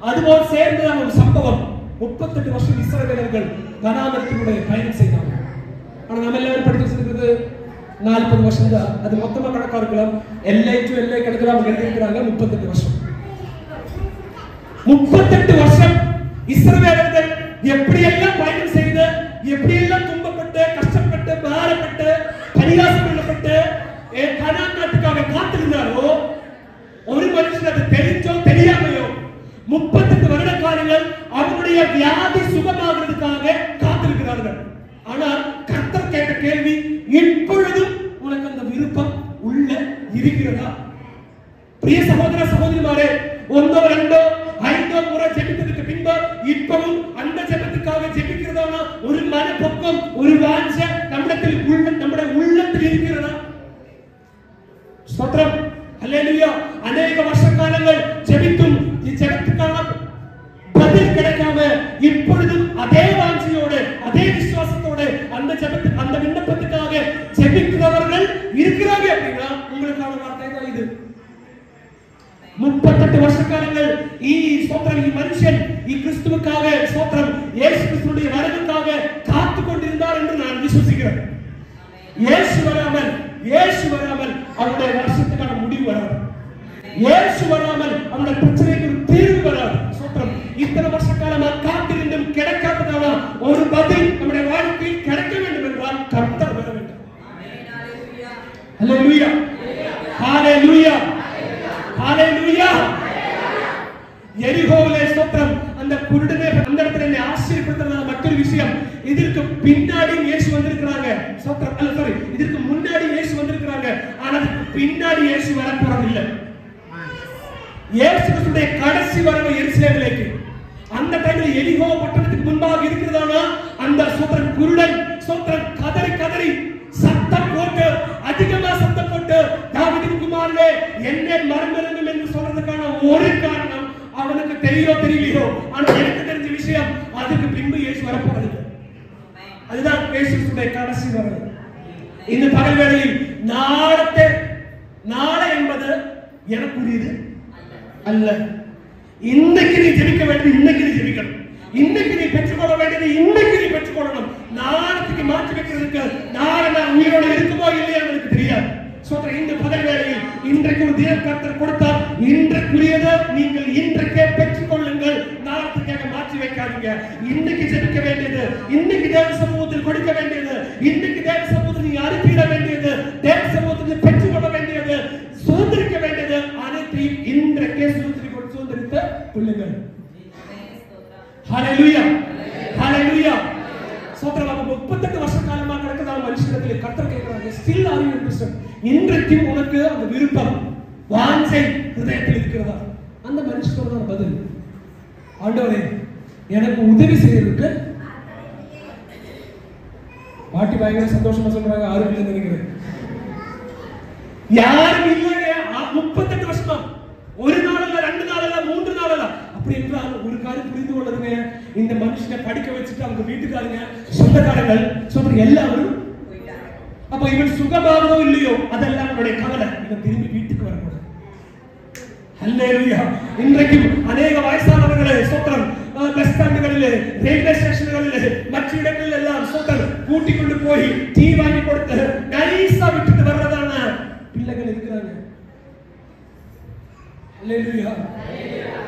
அதுபோல் சேர்ந்ததான ஒரு சம்பவம். 38 வருஷம் இஸ்ரவேலர்கள் கனானுடைய பயணம் செய்தாங்க. ஆனா நம்ம எல்லாரும் படிச்சு வச்சிருக்கிறது 40 வருஷம் தான். அது மொத்தமா கணக்கா இருக்கலாம், எல்லை டு எல்லை கணக்கு அவங்க எழுதியிருக்கிறாங்க. 38 வருஷம் 38 வருஷம் இஸ்ரவேலர்கள் எப்படியெல்லாம் பயணம் செய்து, எப்படியெல்லாம் துன்பப்பட்டு, கஷ்டப்பட்டு, பாரப்பட்டு, பரிகாசம் பண்ணப்பட்டு கனான் நாட்டுக்காக காத்திருந்தாரோ, ஒரு மனுஷன் அது தெரிஞ்சோ தெரியாமையோ 38 வருட காலங்கள் அவருடைய வியாதி சுகமாகிறதுக்காக காத்திருக்கிறார்கள். ஆனால் கர்த்தர் கேட்ட கேள்வி, இப்பொழுதும் உனக்கு அந்த விருப்பம் உள்ள இருக்கிறதா? பிரிய சகோதர சகோதரிமாரே, 1 2 5 முறை ஜெபித்ததுக்கு பின்பு இப்பவும் அந்த ஜெபத்துக்காக ஜெபிக்கிறதானா ஒரு மனப்பொக்கம், ஒரு வாஞ்சை நம்முடைய உள்ளத்தில் இருக்கிறதா? ஸ்தோத்திரம். ஹல்லேலூயா. அநேக வருஷ காலங்கள் ஜெபித்தும் ஜெபத்துக்கான பதில் கிடைக்காம இப்பொழுதும் அதே வாஞ்சையோடு அதே விசுவாசத்தோடு அந்த விண்ணப்பத்துக்காக ஜெபிக்கிறவர்கள் இருக்கிறாங்க அப்படின்னா உங்களுக்கான வார்த்தை தான் இது. 38 வருஷ காலங்கள் ஸ்தோத்திரம் மனுஷன் கிறிஸ்துவுக்காக ஸ்தோத்திரம் இயேசு கிறிஸ்துவுடைய வரவுக்காக காத்து கொண்டிருந்தார் என்று நான் விசுவாசிக்கிறேன். இயேசு வராமல் அவருடைய வருஷத்துக்கான முடிவு வராது. இயேசு வராமல் அவருடைய பிரச்சனைக்கு ஒரு தீர்வு வராது. ஸ்தோத்திரம். இத்தனை வருஷ காலமா காத்திருந்தும் கிடைக்காததான ஒரு பதில் நம்முடைய வாழ்க்கையில் கிடைக்க வேண்டும் என்றால் கர்த்தர் வர வேண்டும். ஹல்லேலூயா, ஹல்லேலூயா, ஹல்லேலூயா. எரிகோவிலே ஸ்தோத்திரம் அந்த குருடனே அந்த இடத்துல என்னை ஆச்சரியப்படுத்துறதான மற்றொரு விஷயம், இதற்கு பின்னாடி இயேசு வந்திருக்கிறாங்க. ஸ்தோத்திரம். அல்ல சாரி, இதற்கு முன்னாடி இயேசு வந்திருக்கிறாங்க. ஆனா அதுக்கு பின்னாடி இயேசு வர போறது இல்லை. இயேசு கிறிஸ்துவின் கடைசி வரவு எருசலேமிലേക്ക്. அந்த டைம்ல எரிகோ பட்டணத்துக்கு முன்பாக இருக்கிறதானா அந்த ஸ்தோத்திரம் குருடன் ஸ்தோத்திரம் கதறி சத்தம் போட்டு அதிகமா சத்தம் போட்டு தாவீதின் குமாரனே என்னை மறந்துருங்க என்று சொல்றதுக்கான ஒரு காரணம் அவனுக்கு தெரியலையோ, ஆனா எனக்கு தெரிஞ்ச விஷயம் அதுக்கு பின்பு இயேசு வரப்போறது. அதுதான் இயேசுவுடைய கடைசி வரவு. இந்த பகல் வேளையில் நாளை என்பது எனக்குரியது அல்ல. இன்னைக்கு நீ ஜெபிக்க வேண்டியது இன்னைக்கு நீ ஜெபிக்கணும். இன்னைக்கு நீ பெற்றுக்கொள்ள வேண்டியது இன்னைக்கு நீ பெற்றுக்கொள்ளணும். நாளைக்கு மாற்றி வைக்கிறதுக்கு நாளை நான் உயிரோடு இருக்குமோ இல்லையா எனக்கு தெரியாது. இந்த பகல் வேளையில் இன்றைக்கு கர்த்தர் கொடுத்தார். இன்றைக்குரியதை நீங்கள் இன்றைக்கே பெற்றுக் கொள்ளுங்கள். நாளைக்கு மாற்றி வைக்காதீங்க. இன்னைக்கு ஜெபிக்க வேண்டியது, இன்னைக்கு தேவ சமூகத்தில் கொடுக்க வேண்டியது, இன்னைக்கு தேவ சமூகத்தில் நீ அறிக்கையிட வேண்டியது, தேவ சமூகத்தில் பெற்றுக் கொள்ள வேண்டியது, சுதந்திரிக்க வேண்டியது அனைத்தையும் இன்றைக்கே சுதந்திரித்து கொள்ளுங்கள். ஹல்லேலூயா, ஹல்லேலூயா. சோதரமாக 38 வருஷ காலமா கிடக்குற மனுஷனிடத்தில் கர்த்தர் கேட்கிறாங்க, ஸ்டில் ஆர் யூ இன்ட்ரஸ்டட்? இன்றைக்கும் உனக்கு அந்த விருப்பம், வாஞ்சை ஹிருதயத்தில் இருக்கிறதா? அந்த மனுஷனோட பதில், ஆண்டவரே எனக்கு உதவி செய்யறதுக்கு. பாட்டி பயங்கர சந்தோஷமா சொல்றாங்க, யாரும் இல்லை நினைக்கிறேன். யாரும் இல்லைங்க. 38 வருஷமா, ஒரு நாள் இல்ல, 2 நாள் இல்ல, 3 நாள் இல்ல. அப்படி என்றால் ஒரு காரியம் புரிந்து கொள்ளுங்க, இந்த மனுஷனை படிக்க வச்சுட்டு அவங்க வீட்டுக்காரங்க, சொந்தக்காரங்கள் சொல்ற எல்லாரும் அப்ப இவன் சுகமாகவோ இல்லையோ அதெல்லாம் அவனுடைய கவலை. இவன் திரும்பி வீட்டுக்கு வரக்கூடாது. ஹல்லேலூயா. இன்றைக்கு அநேக வயசானவர்களே சோத்திரம், பஸ் ஸ்டாண்டுகளிலே, ரயில்வே ஸ்டேஷன்களிலே, மற்ற இடங்களில் எல்லாம் சோத்திரம் கூட்டிக் கொண்டு போய் டீ வாங்கி கொடுத்து நைஸா விட்டுட்டு வர்றதான பிள்ளைகள் இருக்கிறாங்க. ஹல்லேலூயா.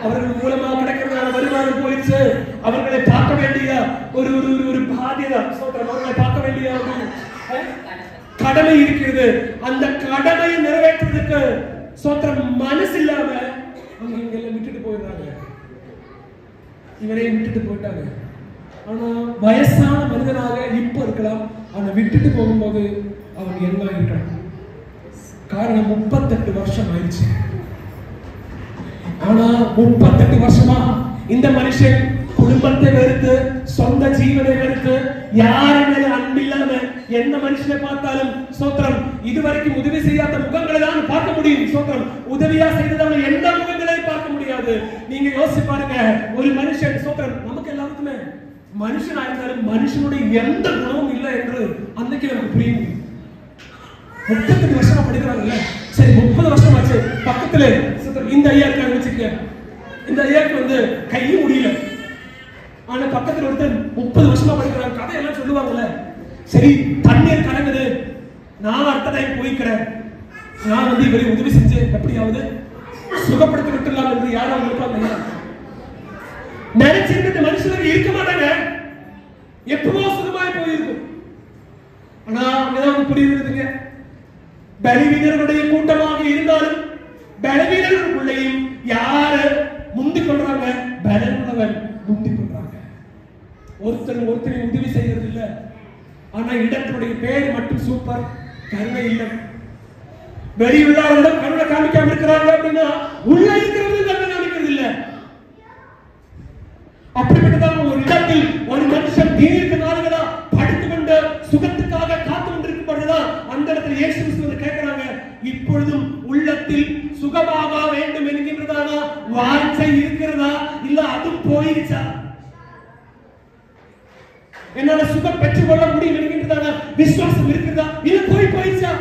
அவர்கள் மூலமா கிடைக்கிறதான வருமானம் போயிடுச்சு. அவர்களை பார்க்க வேண்டிய ஒரு ஒரு பாதியா சோத்திரம், அவர்களை பார்க்க வேண்டிய கடமை இருக்கிறது. அந்த கடமையை நிறைவேற்றுறதுக்கு சோத்திரம் மனசு இல்லாம அவங்க இங்கெல்லாம் விட்டுட்டு போயிடுறாங்க. இவரை விட்டுட்டு போயிட்டாங்க. ஆனா வயசான மனிதனாக இப்ப இருக்கலாம், ஆனா விட்டுட்டு போகும்போது அவன் என்ன இருக்கலாம். காரணம் 38 வருஷம் ஆயிடுச்சு. ஆனா 38 வருஷமா இந்த மனுஷன் குடும்பத்தை வெறுத்து, சொந்த ஜீவனை வெறுத்து, யாரு மேல அன்பு இல்லாம எந்த மனுஷனை பார்த்தாலும் சோத்திரம் இதுவரைக்கும் உதவி செய்யாத முகங்களை தான் பார்க்க முடியும். சோத்திரம் உதவியா செய்ததான எந்த முகங்களை பார்க்க முடியாது. நீங்க யோசிச்சு பாருங்க, ஒரு மனுஷன் சோத்திரம் நமக்கு எல்லாருக்குமே மனுஷனா இருந்தாலும் மனுஷனுடைய எந்த குணமும் இல்லை என்று அன்னைக்கு நமக்கு புரியும். 38 வருஷமா படிக்கிறாங்கல்ல, சரி 30 வருஷம் ஆச்சு. பக்கத்துல இந்த ஐயா இருக்காங்க வச்சுக்க, இந்த ஐயாவுக்கு வந்து கையும் முடியல. ஆனா பக்கத்துல ஒருத்தர் 30 வருஷமா படிக்கிறாங்க, கதையெல்லாம் சொல்லுவாங்கல்ல. சரி தண்ணீர் கலங்குது, நான் அடுத்த டைம் போய்க்கிறேன், நான் வந்து இவரை உதவி செஞ்சு எப்படியாவது சுகப்படுத்தி விட்டுலாம் என்று யாரும் இருப்பாங்க. நினைச்சிருந்த மனுஷனுக்கு இருக்க மாட்டாங்க, எப்பவோ சுகமாய் போயிருக்கும். ஆனா அங்கதான் புரியுதுங்க, பலவீனர்களுடைய கூட்டமாக இருந்தாலும் பலவீனர்களுக்குள்ளேயும் யாரு முந்திக் கொள்றாங்க? பலனுள்ளவன் முந்திக் கொள்றாங்க. ஒருத்தர் ஒருத்தரை உதவி செய்யறது இல்ல. ஆனா இடத்தினுடைய பேர் மட்டும் சூப்பர், கருணை இல்லை. வெளியுள்ளவரிடம் கருணை காமிக்காம இருக்கிறாங்க அப்படின்னா உள்ள இருக்கிறது கருணை காமிக்கிறது இல்ல. அப்படிப்பட்டதான் ஒரு இடத்தில் ஒரு மனுஷன் தீர்க்க நாளுகளா படித்துக் கொண்டு சுகத்துக்காக காத்து கொண்டிருக்கும் பொழுதுதான் அந்த இடத்துல இயேசு கிறிஸ்து கேட்கிறாங்க, இப்பொழுதும் உள்ளத்தில் சுகமாக வேண்டும் என்கின்றதானா வாஞ்சை இருக்கிறதா, இல்ல அதுவும் போயிருச்சா? என்னால சுகம் பெற்றுக் கொள்ள முடியும் என்கின்றதான விசுவாசம் இருக்கிறதா, இல்ல போயிடுச்சா?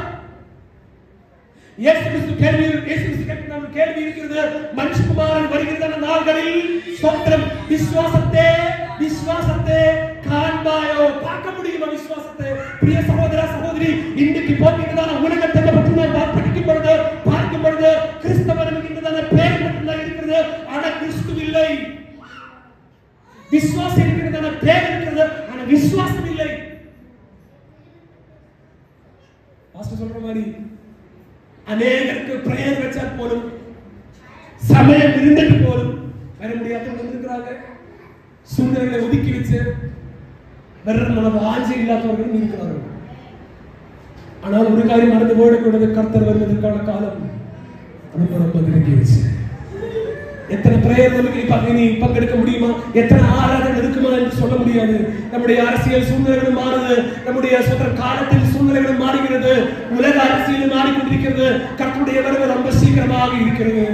இயேசு கிறிஸ்து கேட்கிற கேள்வி இருக்கிறது, மனுஷகுமாரன் வருகிற நாள்களில் ஸ்தோத்திரம் விசுவாசத்தை காண்பாயோ? பார்க்க முடியுமா விசுவாசத்தை? பிரிய சகோதர சகோதரி, இன்றைக்கு போகிறதான உலகத்தை பற்றி நாம் படிக்கும் பொழுது பார்க்கும் பொழுது கிறிஸ்தவன் என்கின்றதான பெயர் மட்டும்தான் இருக்கிறது, ஆனா கிறிஸ்து இல்லை. விசுவாசம் என்கின்றதான பெயர் இருக்கிறது, ஆனா விசுவாசம் இல்லை. பாஸ்டர் சொல்ற மாதிரி அநேகருக்கு பிரேயர் வச்சா போலும், சமயம் இருந்துட்டு போலும் வர முடியாதவங்க இருக்கிறாங்க. சூழ்நிலைகளை ஒதுக்கி வச்சு வர்ற வாஞ்சை இல்லாதவர்கள் இருக்கிறார்கள். ஆனால் ஒரு காரியம் மறந்து போடக்கூடாது, கர்த்தர் வருவதற்கான காலம் ரொம்ப ரொம்ப நெருங்கிடுச்சு. எத்தனை பிரேயர் நமக்கு நீ பங்கெடுக்க முடியுமா, எத்தனை ஆராதனை இருக்குமா என்று சொல்ல முடியாது. நம்முடைய அரசியல் சூழ்நிலைகளும் மாறுது, நம்முடைய சொந்த காலத்தில் சூழ்நிலைகளும் மாறுகிறது, உலக அரசியலும் மாறிக்கொண்டிருக்கிறது. கர்த்தருடைய வரவு ரொம்ப சீக்கிரமாக இருக்கிறது.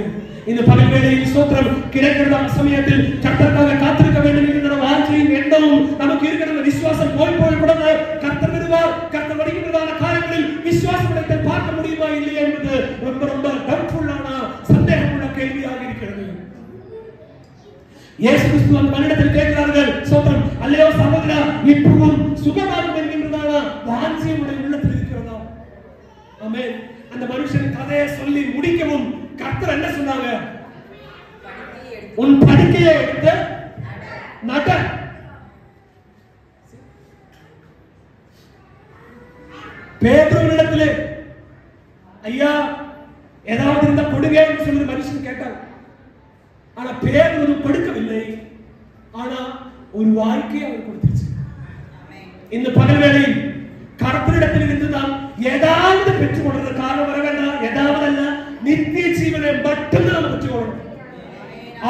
இந்த பகல் வேளையில் சோத்திரம் கிடைக்கிற சமயத்தில் கர்த்தருக்காக காத்திருக்க வேண்டும் என்கிற வாஞ்சையும் எண்ணமும் நமக்கு இருக்கிற விசுவாசம் போய்விடாது. கர்த்தர் வருவார், கர்த்தர் வருகின்றதான காரியங்களில் விசுவாசத்தை பார்க்க முடியுமா இல்லையா என்பது ரொம்ப ரொம்ப டவுட்ஃபுல்லான சந்தேகமுள்ள கேள்வியாக இருக்கிறது. இயேசு கிறிஸ்து அந்த மனிதத்தில் கேட்கிறார்கள், சோத்திரம் அல்லையோ சகோதரா, இப்பவும் சுகமாகும் என்கின்றதான வாஞ்சை உடைய உள்ளத்தில் இருக்கிறதா? ஆமென். அந்த மனுஷன் கதையை சொல்லி முடிக்கவும் பேதுருவினிடத்திலே ஐயா ஏதாவது இருந்தா கொடுங்க என்று சொல்லி மனுஷன் கேட்டார். ஆனா பேதுரு கொடுக்கவில்லை. ஆனா ஒரு வாழ்க்கையை அவர் கொடுத்துருச்சு. இந்த பகல் வேளையில் கர்த்தரிடத்தில் இருந்து நாம் ஏதாவது பெற்றுக் கொள்றது காரணம் வர வேண்டாம். ஏதாவது அல்ல, நித்திய ஜீவனை மட்டும்தான் நாம் பெற்றுக்கொள்ளணும்.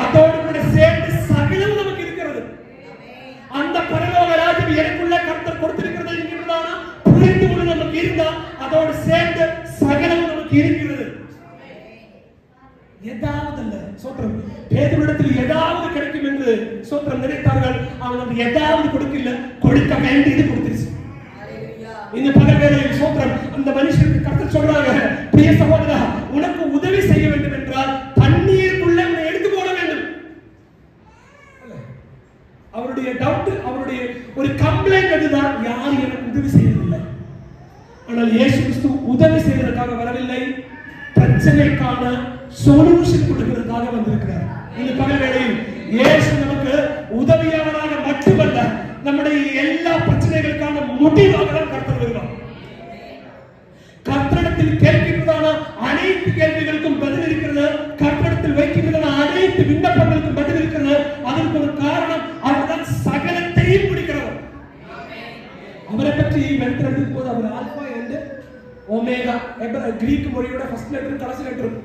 அதோடு கூட சேர்ந்து சகலம் நமக்கு இருக்கிறது. அந்த பரலோக ராஜ்யம் எனக்குள்ள கர்த்தர் கொடுத்திருக்கிறது என்கிறதான புரிந்து கொள்ள நமக்கு இருந்தா அதோடு சேர்ந்து சகலம் நமக்கு இருக்கிறது. ஏதாவது அல்ல, சோத்திரம். பேதுருவிடத்தில் ஏதாவது கிடைக்கும் என்று சோத்திரம் நினைத்தார்கள். அவனுக்கு ஏதாவது கொடுக்கல, கொடுக்க வேண்டியது கொடுத்துருச்சு. இந்த பகல் வேளையில் சோத்திரம் அந்த மனுஷனுக்கு கர்த்தர் சொல்றாங்க, பிரிய சகோதரா, உனக்கு உதவி செய்ய வேண்டும் என்றால் தண்ணீருக்குள்ள உன்னை எடுத்து போட வேண்டும். அவருடைய டவுட், அவருடைய ஒரு கம்ப்ளைண்ட் அதுதான், யாரும் எனக்கு உதவி செய்யவில்லை. ஆனால் இயேசு கிறிஸ்து உதவி செய்வதற்காக வரவில்லை, பிரச்சனைக்கான சொல்யூஷன் கொடுக்கிறதுக்காக வந்திருக்கிறார். இந்த பகல் வேளையில் இயேசு நமக்கு உதவியாளராக மட்டுமல்ல, நம்முடைய எல்லா பிரச்சனைகளுக்கான முடிவாக தான் கர்த்தர் வருவார். கர்த்தரிடத்தில் கேட்கிறதான அனைத்து கேள்விகளுக்கும் பதில் இருக்கிறது. கர்த்தரிடத்தில் வைக்கிறதான அனைத்து விண்ணப்பங்களுக்கும் பதில் இருக்கிறது. அதற்கு ஒரு காரணம், அவர்தான் சகலத்தையும் முடிக்கிறவர். அவரை பற்றி வெளிப்படுத்தும் போது அவர் ஆல்பா அண்ட் ஒமேகா, கிரீக் மொழியோட ஃபர்ஸ்ட் லெட்டர் கடைசி லெட்டர்,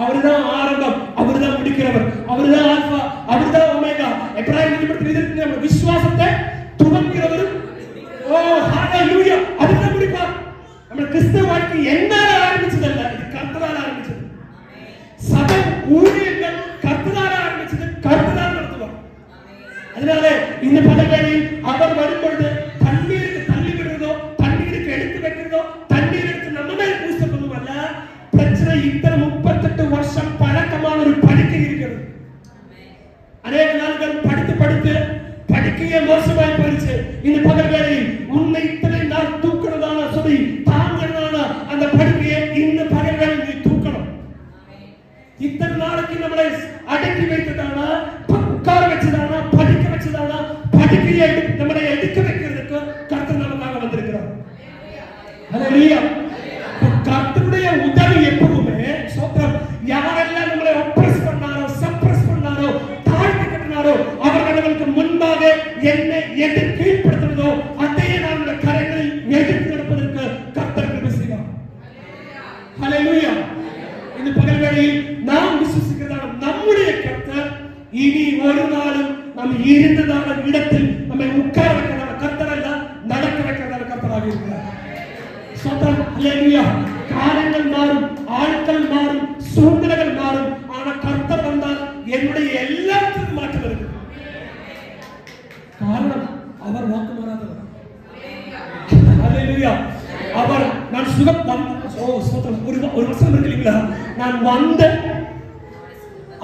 அவர்தான் ஆரம்பம், அவர்தான் முடிக்கிறவர், அவர்தான் ஆல்பா, அவர்தான் ஒமேகா. எபிரேய நிருபத்தில் நம்ம விசுவாசத்தை துவங்குகிறவர். ஓ ஹalleluya, அதுதான் முடிப்பார். நம்ம கிறிஸ்தவ வாழ்க்கை என்னால ஆரம்பிச்சதல்ல, இது கர்த்தரால் ஆரம்பிச்சது. சபை ஊழியங்கள் கர்த்தரால் ஆரம்பிச்சது, கர்த்தரால் நடத்துவார். அதனால இந்த பதவியில் அவர் வரும்பொழுது தண்ணீருக்கு தள்ளி விடுறதோ, தண்ணீருக்கு எடுத்து வைக்கிறதோ, தண்ணீர் எடுத்து நம்ம மேல் பூசப்பதும் அல்ல. பிரச்சனை இத்தனை 38 வருஷம் பழக்கமான ஒரு படுக்கை இருக்கிறது. அநேக நாள்கள் படுத்து படுக்கையே மோசமாய் போயிடுச்சு. இந்த பகல் வேளையில் உன்னை இத்தனை நாள் தூக்கிறதான சொல்லி தாங்கிறதான அந்த படுக்கையை இந்த பகல் வேளையில் நீ தூக்கணும். இத்தனை நாளைக்கு நம்மளை அடக்கி வைத்ததானா, உட்கார வச்சதானா, படிக்க வச்சதானா, படுக்கையை நம்மளை எடுக்க வைக்கிறதுக்கு கர்த்தர் நமக்காக வந்திருக்கிறார். ஹalleluya. கர்த்தருடைய உதவி எப்பவுமே சோத்திரம். யாரெல்லாம் நம்மளை ஒப்ரஸ் பண்ணாரோ, சப்ரஸ் பண்ணாரோ, தாழ்த்தி கட்டினாரோ, அவர்களுக்கு முன்பாக என்னை எது கீழ்ப்படுத்துவதோ அதையே நம்முடைய கரைகளில் எடுத்து நடப்பதற்கு கர்த்தர் கிருபை செய்வார். ஹalleluya. இந்த பகல் வேளையில் நாம் விசுவாசிக்கிறதான நம்முடைய கர்த்தர் இனி ஒரு நாளும் நாம் இருந்ததான இடத்தில் நம்மை உட்கார வைக்கிறதான கர்த்தர் அல்ல, நடக்க வைக்கிறதான கர்த்தராக இருக்கிறார். சோத்திரம். ஹalleluya. காலங்கள் மாறும், ஆட்கள் மாறும், சூழ்நிலைகள் மாறும், ஆனா கர்த்தர் வந்தால் என்னுடைய எல்லாத்துக்கும் மாற்றம் இருக்கு. காரணம், அவர் வாக்கு மாறாதவர். ஹalleluya. அவர் நான் சுகம் ஒரு வசனம் இருக்கு இல்லைங்களா, நான் வந்த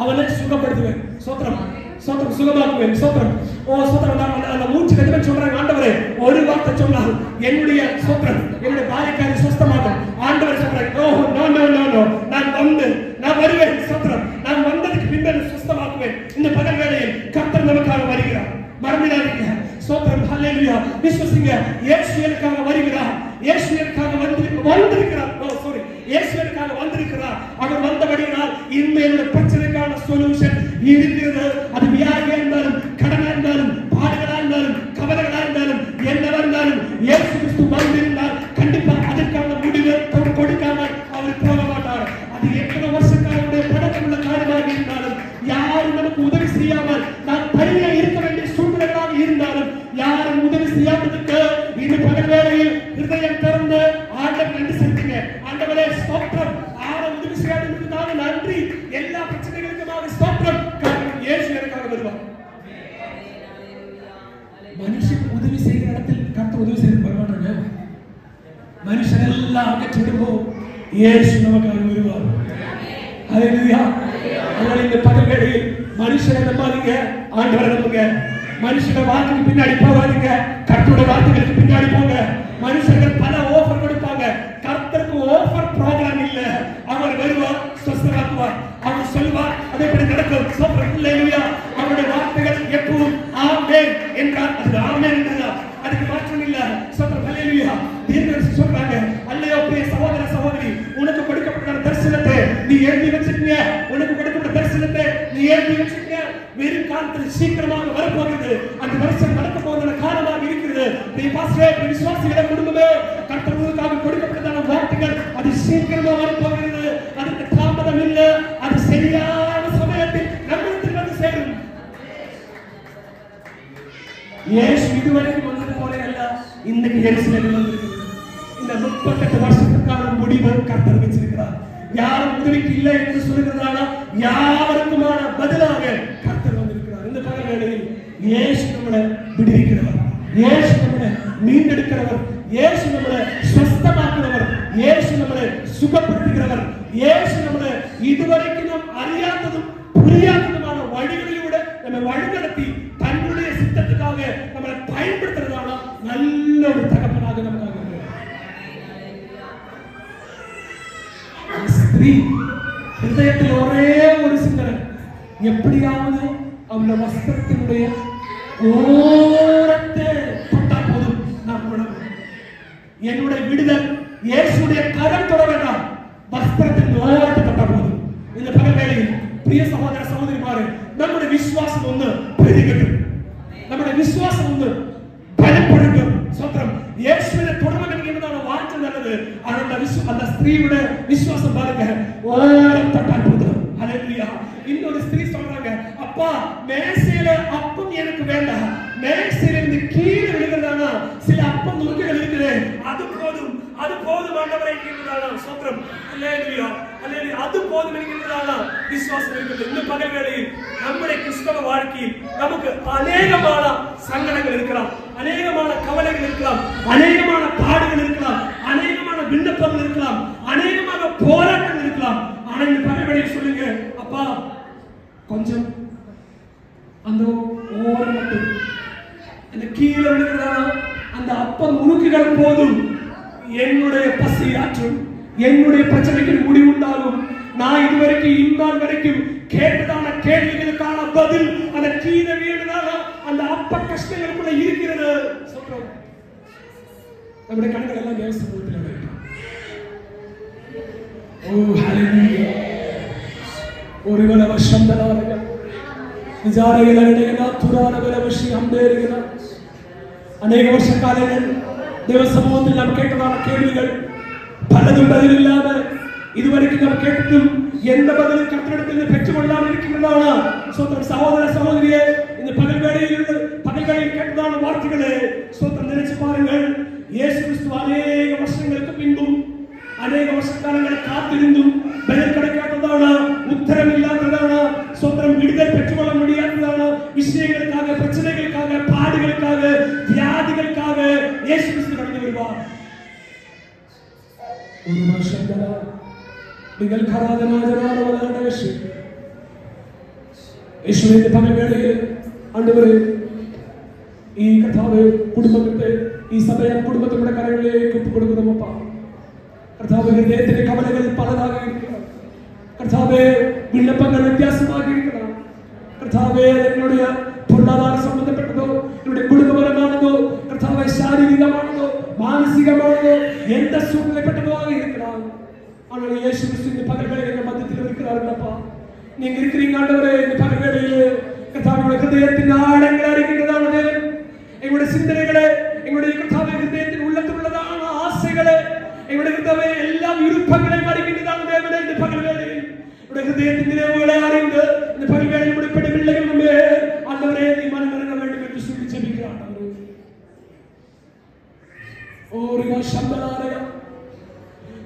அவனை சுகப்படுத்துவேன். சோத்திரம். சோத்திரம், சுகமாக்குவேன். சோத்திரம். ஓ சோத்திரம். அந்த மூச்சு கட்டுவேன் சொல்றாங்க. ஆண்டவரே ஒரு வார்த்தை சொன்னார், என்னுடைய சோத்திரம், என்னுடைய பாரிக்காரி சுஸ்தமாகும். ஆண்டவர் சொல்றாங்க, oh no no no no, நான் வருவேன். சோத்திரம். நான் வந்ததுக்கு பின்னர் சுஸ்தமாக்குவேன். இந்த பகல் வேளையில் கர்த்தர் நமக்காக வருகிறார். மறந்துடாதீங்க. சோத்திரம். ஹalleluya. விசுவாசிங்க. இயேசு எனக்காக வருகிறார். இயேசு எனக்காக வந்திருக்கிறார். ஓ சாரி, இயேசு எனக்காக வந்திருக்கிறார். அவர் வந்தபடியால் இன்மையோட பிரச்சனைக்கான சொல்யூஷன் இருக்கிறது. அது வியாதியா இருந்தாலும், கடனா இருந்தாலும், பாடுகளா இருந்தாலும், கவலைகளா இருந்தாலும், என்னவா இருந்தாலும் இயேசு கிறிஸ்து வந்திருந்தால் கண்டிப்பா அதற்கான முடிவை கொடுக்காமல் அவர் போக மாட்டார். அது எத்தனை வருஷக்காரனுடைய படக்கமுள்ள காரியமாக இருந்தாலும், யாரும் நமக்கு உதவி செய்யாமல் நாம் தனியாக இருக்க வேண்டிய சூழ்நிலைகளாக இருந்தாலும், யாரும் உதவி செய்யாததுக்கு இந்த பகல் வேளையில் ஹிருதயம் திறந்து ஆண்டவர் நன்றி செலுத்துங்க. ஆண்டவரே ஸ்தோத்திரம். யாரும் உதவி செய்யாததுக்காக நன்றி. எல்லா பிரச்சனைகளுக்குமாக ஸ்தோத்திரம். இயேசு எனக்காக வருவார். மனுஷன் உதவி செய்கிற இடத்தில் கர்த்தர் உதவி செய்து வருவாங்க. மனுஷன் எல்லாம் அகற்றிடுவோம், இயேசு நமக்காக வருவார். ஹalleluya. அதனால இந்த பகல் வேளையில் மனுஷனை நம்பாதீங்க, ஆண்டவரை நம்புங்க. மனுஷன வார்த்தைக்கு பின்னாடி போகாதீங்க, கர்த்தருடைய வார்த்தைகளுக்கு பின்னாடி போங்க. மனுஷர்கள் பல ஆஃபர் கொடுப்பாங்க, கர்த்தருக்கு ஆஃபர் ப்ரோகிராம் இல்ல. அவர் வருவார், சுஸ்தமாக்குவார். அவர் சொல்வார், அதேபடி நடக்கும். ஹalleluya. அவருடைய வார்த்தைகள் எப்பவும் ஆமென் என்றால் அது ஆமென் என்றால் அதுக்கு மாற்றம் இல்ல. ஹalleluya. தீர்க்கதரிசி சொல்றாங்க, கர்த்தர் சீக்கிரமாக வரப்போகிறது. அந்த வருஷம் நடக்க போகிற காலமாக இருக்கிறது. நீ பாஸ்டர், விசுவாசிகளே, குடும்பமே, கர்த்தர் உங்களுக்காக கொடுக்கப்பட்டதான வார்த்தைகள் அது சீக்கிரமா வரப்போகிறது. அதுக்கு தாமதம் இல்லை. அது சரியான சமயத்தில் நம்மளுக்கு வந்து சேரும். இயேசு இதுவரைக்கும் வந்தது போல அல்ல, இன்னைக்கு எருசலேமில் வந்திருக்கிறது. இந்த 38 வருஷத்துக்கான முடிவை கர்த்தர் வச்சிருக்கிறார். யாரும் உதவிக்கு இல்லை என்று சொல்லுகிறதால யாருக்குமான பதிலாக கர்த்தர் வந்திருக்கிறார். இந்த பகல் வேளையில் இயேசு நம்மளை விடுவிக்கிறவர், இயேசு நம்மளை மீண்டெடுக்கிறவர், இயேசு நம்மளை சுஸ்தமாக்குறவர், இயேசு நம்மளை சுகப்படுத்துகிறவர், இயேசு நம்மளை இதுவரைக்கும் நாம் அறியாததும் புரியாததுமான வழிகளிலூட நம்மை வழிநடத்தி தன்னுடைய சித்தத்துக்காக நம்மளை பயன்படுத்துறதான நல்ல ஒரு தகப்பனாக நமக்காக ஸ்திரீ ஹிருதயத்தில் ஒரே ஒரு சிந்தனை, எப்படியாவது அவள வஸ்திரத்தினுடைய ஓரத்தை தொட்டா போதும் நான் உணவு. என்னுடைய விடுதல் இயேசுடைய கரம் தொட வேண்டாம், வஸ்திரத்தின் ஓரத்தை தொட்டா போதும். இந்த பகல் வேளையில் பிரிய சகோதர சகோதரிமாரே, நம்முடைய விசுவாசம் ஒன்று பெருகட்டும், நம்முடைய விசுவாசம் ஒன்று பலப்படட்டும். சோத்திரம். இயேசுவினை தொடர்பு என்கிறதான வார்த்தை நல்லது. அந்த ஸ்திரீயோட விசுவாசம் பாருங்க, ஓரம் தொட்டால் போதும். ஹல்லேலூயா. இன்னொரு ஸ்திரீ சொல்றாங்க, அப்பா மேசையில அப்பம் எனக்கு வேண்டாம், மேசையில இருந்து கீழே விழுகிறதானா சில அப்பம் நுணுக்குகள் இருக்குது, அது போதும், அது போதும் ஆண்டவரே என்கிறதானா. சோத்திரம். ஹல்லேலூயா, ஹல்லேலூயா. அது போதும் என்கிறதானா விசுவாசம் இருக்குது. இந்த பகல் வேளையில் நம்முடைய கிறிஸ்தவ வாழ்க்கையில் நமக்கு அநேகமான சங்கடங்கள் இருக்கலாம், அநேகமான கவலைகள் இருக்கலாம், அநேகமான பாடுகள் இருக்கலாம், அநேகமான விண்ணப்பங்கள் இருக்கலாம், அநேகமான போராட்டங்கள் இருக்கலாம். ஆனா இந்த பகல் வேளையில் சொல்லுங்க, அப்பா கொஞ்சம் அந்த ஓரம் மட்டும் அந்த கீழே விழுகிறதானா அந்த அப்பம் நுணுக்குகள் போதும், என்னுடைய பசி ஆற்றும், என்னுடைய பிரச்சனைக்கு முடிவுண்டாகும். நான் இதுவரைக்கும் இந்நாள் வரைக்கும் கேட்டதான கேள்விகளுக்கான பதில் அந்த கீழே வீடுனால அந்த அப்ப கஷ்டங்களுக்குள்ள இருக்கிறது. சொல்றோம். நம்முடைய கண்கள் எல்லாம் தேவ சமூகத்தில் வைக்கும். ஓ ஹல்லேலூயா. ஒருவன வருஷம் தராரக நிஜாரகில அநேகனா துராரகல வருஷம் அம்பேருகிற அநேக வருஷ காலங்கள் தேவ சமூகத்தில் நாம் கேட்டதான கேள்விகள் பலதும் பதில் இல்லாம இதுவரைக்கும் நாம் கேட்டதும் எந்த பதிலும் கர்த்தரிடத்தில் பெற்றுக்கொள்ளாமல் இருக்கின்றதானா. சோத்திரம். சகோதர சகோதரியே, இந்த பகல் வேளையில் கேட்டதான வார்த்தைகளே சோத்திரம் நினைச்சு பாருங்கள். இயேசு கிறிஸ்து அநேக வருஷங்களுக்கு பின்பும் அநேக வருஷ காலங்களை காத்திருந்தும் பதில் கிடைக்காததான, உத்தரம் இல்லாததான, சோத்திரம் விடுதல் பெற்றுக்கொள்ள முடியாததான விஷயங்களுக்காக, பிரச்சனைகளுக்காக, பாடுகளுக்காக, வியாதிகளுக்காக இயேசு கிறிஸ்து கடந்து வருவார். ஒரு வருஷம் நீங்கள் கராதனாஜனான வளர்ந்தவர்கள் യേശുവിന്റെ പകൽ വേളയിൽ ആണ്ടവരെ ഈ കർത്താവ് കുടുംബത്തെ ഈ സഭയെ കുടുംബത്തിന്റെ കരങ്ങളിലേക്ക് ഒപ്പിക്കൊടുക്കുന്നപ്പ കർത്താവ് ഹൃദയത്തിന്റെ കവലകൾ പലതാകിയിരിക്കണം. കർത്താവെ വിണ്ണപ്പങ്ങൾ വ്യത്യാസമാകിയിരിക്കണം. കർത്താവെ നിങ്ങളുടെ പൊരുളാധാര സംബന്ധപ്പെട്ടതോ നിങ്ങളുടെ കുടുംബപരമാണതോ കർത്താവെ ശാരീരികമാണതോ മാനസികമാണതോ എന്ത് സൂക്ഷ്മപ്പെട്ടതോ ആയിരിക്കണം. ஆனால் இயேசு கிறிஸ்துவின் பகல் வேளையில் மத்தியில் இருக்கிறார்களப்பா. நீங்க இருக்கிறீங்க ஆண்டவரே. இந்த பகல் வேளையில் கர்த்தாவுடைய ஹிருதயத்தின் ஆழங்களை அறிகின்றதான தேவன், எங்களுடைய சிந்தனைகளை, எங்களுடைய கர்த்தாவுடைய ஹிருதயத்தின் உள்ளத்தில் உள்ளதான ஆசைகளை, எங்களுடைய கர்த்தாவே எல்லா விருப்பங்களையும் அறிகின்றதான தேவனே, இந்த பகல் வேளையில் உடைய ஹிருதயத்தின் நினைவுகளை அறிந்து இந்த பகல் வேளையில் முடிப்பட்ட பிள்ளைகள் முன்பே ஆண்டவரே நீ மனமிறங்க வேண்டும் என்று சொல்லி ஜெபிக்கிறார். ஓரியா சம்பலாரயா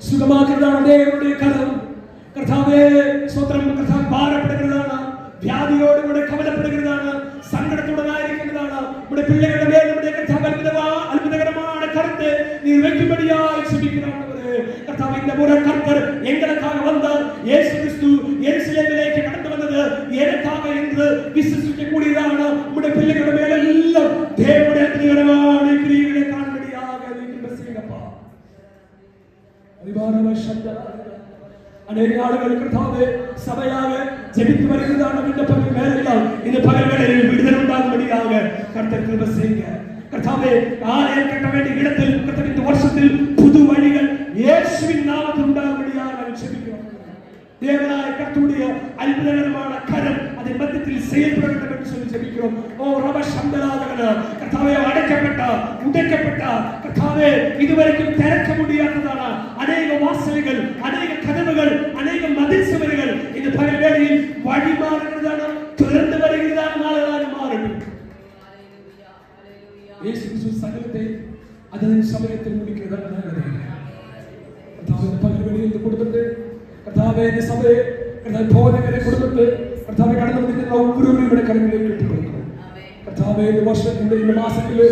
சுகமாக்குறதான தேவனுடைய கரம் கர்த்தாவே ஸ்தோத்திரம். கர்த்தாவே பாரப்படுகிறதான, வியாதியோடு கூட கவலைப்படுகிறதான, சங்கடத்துடனா இருக்கின்றதான உடைய பிள்ளைகளிடம் நம்முடைய கர்த்தாவே அற்புதகரமான கருத்தை நீ வைக்கும்படியாக ஜெபிக்கிறார். கர்த்தாவே இந்த முறை கர்த்தர் எங்களுக்காக வந்தார். இயேசு கிறிஸ்து எருசலேமிലേക്ക് கடந்து வந்தது எனக்காக என்று விசுவாசிக்கக்கூடியதான உடைய பிள்ளைகளிடம் எல்லாம் தேவனுடைய அற்புதகரமான கிரியைகளை காண்படியாக நீங்கள் செய்யுங்கப்பா. அநேக நாடுகள் கர்த்தாவே சபையாக ஜெபித்து வருகிறதான விண்ணப்பங்கள் மேலெல்லாம் இந்த பகல் வேளையில் விடுதலை உண்டாகும்படியாக கர்த்தர் கிருபை செய்யுங்க. கர்த்தாவே ஆலயம் கட்ட வேண்டிய இடத்தில் கர்த்தர் இந்த வருஷத்தில் புது வழிகள் இயேசுவின் நாமத்தில் உண்டாகும்படியாக நாங்கள் ஜெபிக்கிறோம். தேவனாய கர்த்தருடைய அற்புதகரமான கரம் அதன் மத்தியில் செயல்பட வேண்டும் என்று சொல்லி ஜெபிக்கிறோம். ஓ ரப சந்தலாதகனா, கர்த்தாவே அடைக்கப்பட்ட உடைக்கப்பட்ட கர்த்தாவே இதுவரைக்கும் திறக்க முடியாததான அநேக வாசல்கள், அநேக கதவுகள், அநேக மதில் சுவர்கள் இந்த பகல் வேளையில் வழி மாறுகிறதான திறந்து வருகிறதான நாளாக மாறட்டும். இயேசு கிறிஸ்து சகலத்தை அதன் சமயத்தில் முடிக்கிறதான கர்த்தாவே இந்த பகல் வேளையில் இந்த குடும்பத்தை, கர்த்தாவே இந்த சபையை, கர்த்தாவே போதகரை குடும்பத்தை, கர்த்தாவே கடந்து வந்திருக்கிற ஒவ்வொருவரையும் விட கருவிலே கட்டி கொடுக்கிறோம். கர்த்தாவே இந்த வருஷத்தினுடைய இந்த மாசத்திலே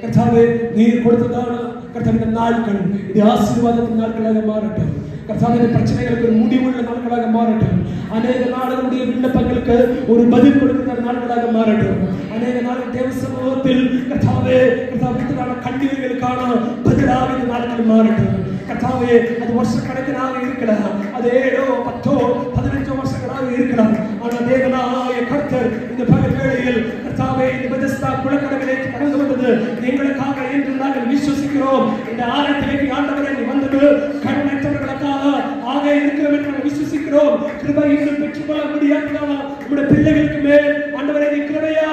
கர்த்தாவே நீர் கொடுத்ததான கர்த்தாவே இந்த நாட்கள் இது ஆசீர்வாதத்தின் நாட்களாக மாறட்டும். கர்த்தாவே இந்த பிரச்சனைகளுக்கு ஒரு முடிவுள்ள நாட்களாக மாறட்டும். அநேக நாடுகளுடைய விண்ணப்பங்களுக்கு ஒரு பதில் கொடுக்கிற நாட்களாக மாறட்டும். அநேக நாடுகள் தேவ சமூகத்தில் கர்த்தாவே கர்த்தாவே கண்ணீர்களுக்கான பதிலாக இந்த நாட்கள் மாறட்டும். கர்த்தாவே அது வருஷ கணக்கினாக இருக்கலாம், அது 7 10 15 வருஷங்களாக இருக்கலாம். ஆனால் தேவனாய கர்த்தர் இந்த பகல் வேளையில் கர்த்தாவே இந்த பெதஸ்தா குளக்கடவிலே கடந்து வந்தது எங்களுக்காக என்று நாங்கள் விசுவசிக்கிறோம். இந்த ஆலயத்திലേക്ക് ஆண்டவரே நீ வந்தது கடனற்றவர்களுக்காக ஆக இருக்கிறோம் என்று நாங்கள் விசுவசிக்கிறோம். கிருபை இன்னும் பெற்றுக்கொள்ள முடியாததான உங்களுடைய பிள்ளைகளுக்கு மேல் ஆண்டவரே நீ கிருபையா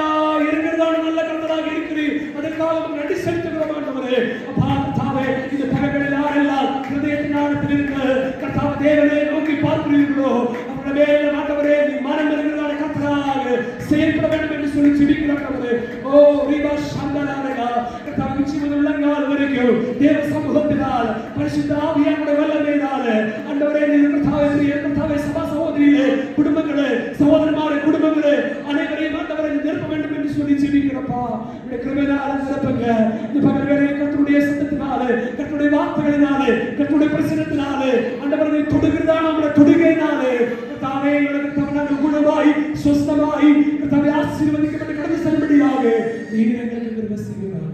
இருக்கிறதான நல்ல கர்த்தராக இருக்கிறீர். அதற்காக நன்றி செலுத்துகிறோம் ஆண்டவரே. அப்பா கர்த்தாவே இந்த பகல்களில் யாரெல்லாம் ஹிருதயத்தின் ஆழத்தில் இருக்கிற கர்த்தாவே தேவனை நோக்கி பார்க்கிறீர்களோ அவருடைய மேல் ஆண்டவரே நீ மனம் இருக்கிறதான கர்த்தராக செயல்பட வேண்டும் என்று சொல்லி ஜெபிக்கிறோம் ஆண்டவரே. ஓ ரீபா சந்தலாரகா கர்த்தாவே ஜீவன் உள்ளங்கால் வரைக்கும் தேவ சமூகத்தினால் பரிசுத்த ஆவியானவருடைய வல்லமையினால ஆண்டவரே நீ கர்த்தாவே சபா சகோதரிகளே குடும்பங்களே சகோதரமாரே குடும்பங்களே அனைவரையும் ஆண்டவரே நிரப்ப வேண்டும் என்று சொல்லி ஜெபிக்கிறப்பா. இந்த கிருபையினால நிரப்புங்க. இந்த பகல் வேளையில் கர்த்தருடைய சத்தத்தினால கர்த்தருடைய வார்த்தைகளினாலே கர்த்தருடைய பிரசன்னத்தினாலே ஆண்டவரை தொடுகிறதான நம்முடைய தொடுகையினாலே கர்த்தாவே எங்களுக்கு நாங்கள் குணமாய் சுஸ்தமாய் கர்த்தாவே ஆசீர்வதிக்கப்பட்டு கடந்து செல்லும்படியாக நீர் எங்களுக்கு கிருபை செய்வீராக.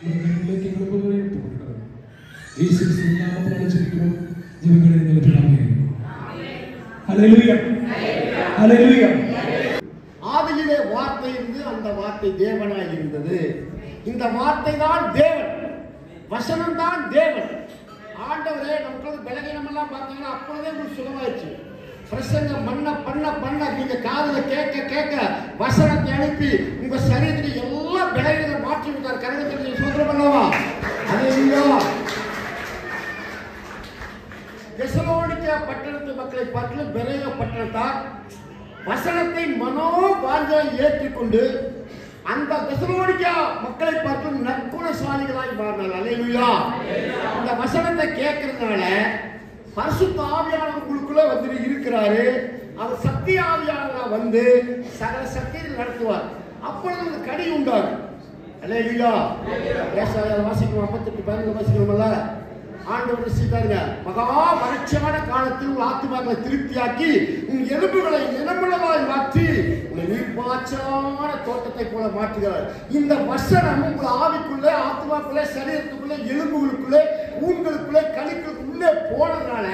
உங்களுக்கு கிருபையை கொடுக்கிறோம். இயேசு கிறிஸ்துவின் நாமத்தில் ஜெபிக்கிறோம். ஜெபங்களை நிலத்தினாமே. ஹல்லேலூயா ஹல்லேலூயா. ஆதியிலே வார்த்தை இருந்து அந்த வார்த்தை தேவனாய் இருந்தது. இந்த வார்த்தை தான் தேவன், வசனம் தான் தேவன். ஆண்டவரே நமக்கு பலகீனம் எல்லாம் பார்த்தீங்கன்னா அப்பொழுதே உங்களுக்கு சுகமாயிடுச்சு. பிரசங்கம் பண்ண நீங்க காதுல கேட்க வசனத்தை அனுப்பி உங்க சரீரத்தில் எல்லா பலகீனத்தை மாற்றி விட்டார். கருணை சோதனை பண்ணவா. ஹல்லேலூயா. தெசலோனிக்கே பட்டணத்து மக்களை பார்த்து பெரேயா பட்டணத்தார் வசனத்தை மனோவாஞ்சையாய் ஏற்றுக்கொண்டு அந்த தெசலோனிக்கே மக்களை பார்த்து நற்குணசாலிகளாய் மாறினார். அல்லேலூயா. இந்த வசனத்தை கேட்கறதுனால பரிசுத்த ஆவியானவர் உங்களுக்குள்ள வந்து இருக்கிறாரு. அவர் சக்தி ஆவியானவராக வந்து சகல சக்தியில் நடத்துவார். அப்பொழுது ஒரு கனி உண்டாகும். அல்லேலூயா. ஏசாயா வாசிக்கணும் 58:11 வாசிக்கணும்ல. ஆண்டவர் செய்தாருங்க. மகா வறட்சியான காலத்தில் உங்கள் ஆத்துமாக்களை திருப்தியாக்கி உன் எலும்புகளை நிலமுள்ளதாய் மாற்றி உங்களை நீர்ப்பாய்ச்சலான தோட்டத்தை போல மாற்றுகிறார். இந்த வசனம் உங்கள் ஆவிக்குள்ளே ஆத்துமாக்குள்ளே சரீரத்துக்குள்ளே எலும்புகளுக்குள்ளே ஊன்களுக்குள்ளே கழிக்குள்ளே போனதுனால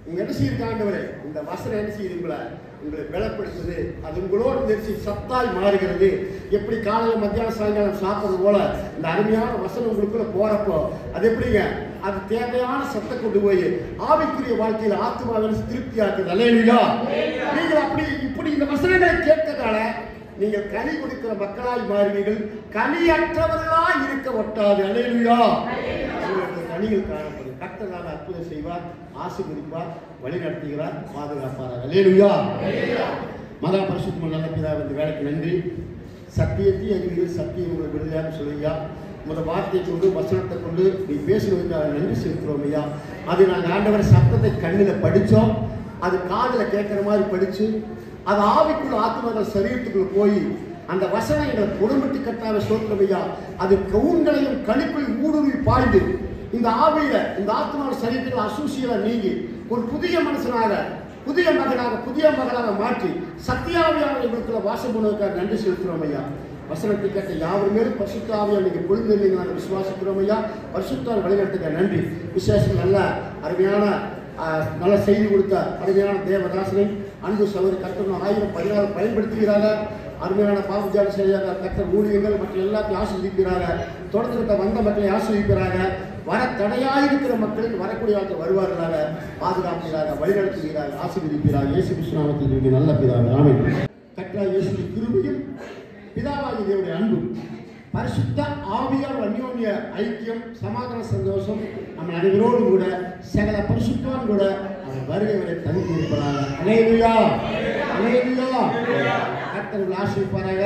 உங்க என்ன செய்யுங்க ஆண்டவரே, இந்த வசனம் என்ன செய்யுங்களா உங்களை பலப்படுத்துது. அது உங்களோடு நெரிசி சத்தாய் மாறுகிறது. எப்படி காலையில் மத்தியானம் சாயங்காலம் சாப்பிட்றது போல இந்த அருமையான வசனம் உங்களுக்குள்ள போறப்போ அது எப்படிங்க அது தேவையான சத்தை கொண்டு போய் ஆவிக்குரிய வாழ்க்கையில் ஆத்மாவை திருப்தி ஆக்குது. அல்லேலூயா. நீங்கள் அப்படி இப்படி இந்த வசனங்களை கேட்கறதால நீங்கள் கனி கொடுக்கிற மக்களாய் மாறுவீர்கள். கனியற்றவர்களாய் இருக்க ஒட்டாது. அல்லேலூயா. உங்களுக்கு கனிகள் காணப்படும். கர்த்தர் அற்புதம் செய்வார், ஆசீர்வதிப்பார், வழி நடத்துகிறார், பாதுகாப்பார். அல்லேலூயா. மகா பரிசுத்தமுள்ள நல்ல பிதாவே இந்த வேலைக்கு நன்றி. சத்தியத்தை அறிவீர்கள், சத்தியம் உங்களை விடுதலையாக சொல்லுங்க. முதல் வார்த்தையை கொண்டு வசனத்தை கொண்டு நீ பேசுவதற்காக நன்றி செலுத்துறோம் ஐயா. அது நாங்கள் ஆண்டவர் சத்தத்தை கண்ணில் படித்தோம், அது காதில் கேட்குற மாதிரி படித்து அது ஆவிக்குள்ள ஆத்மாக்கள் சரீரத்துக்குள்ள போய் அந்த வசனம் எங்களை குடும்பத்தை கட்டாத சோத்திரம் ஐயா. அது கவுன்களையும் கழிப்பில் ஊடுருவி பாய்ந்து இந்த ஆவியில இந்த ஆத்மாவோட சரீரத்தில் அசூசியெல்லாம் நீங்கி ஒரு புதிய மனுஷனாக புதிய மகனாக புதிய மகனாக மாற்றி சத்தியாவியான எங்களுக்குள்ள வாசம் பண்ணுவதற்காக நன்றி செலுத்துறோம் ஐயா. வசனத்தை கேட்ட யாவர் மேலும் பரிசுத்த ஆவியால் நீங்கள் பொழுது நாங்கள் விசுவாசிக்கிறோம் ஐயா. பரிசுத்தால் வழிநடத்துக்க நன்றி. விசேஷம் நல்ல அருமையான நல்ல செய்தி கொடுத்த அருமையான தேவதாசனை அன்பு சகோதரி கர்த்தர் 1014 பயன்படுத்துகிறாங்க. அருமையான பாபுஜாரி செய்யாத கர்த்தர் ஊழியர்கள் மற்ற எல்லாத்தையும் ஆசிர்வதிக்கிறாங்க. தொடர்ந்து வந்த மக்களை ஆசிர்வதிக்கிறாங்க. வர தடையாயிருக்கிற மக்களின் வரக்கூடிய காலத்தில் வருவார்களாக, பாதுகாப்பீராக, வழிநடத்துவீராக, ஆசீர்வதிப்பீராக. இயேசு கிறிஸ்து நாமத்தில் இருக்கு நல்ல பிதாவே, ஆமென். கர்த்தராகிய இயேசுவின் கிருபையும் பிதாவாகிய தேவனுடைய அன்பும் பரிசுத்த ஆவியார் அந்யோன்ய ஐக்கியம், சமாதான, சந்தோஷம் நம்ம அனைவரோடும் கூட சகல பரிசுத்தம் கூட அவர் வருகை வரை தங்கி இருப்பதாக. அல்லேலூயா, அல்லேலூயா. கர்த்தர் ஆசீர்வதிப்பாராக.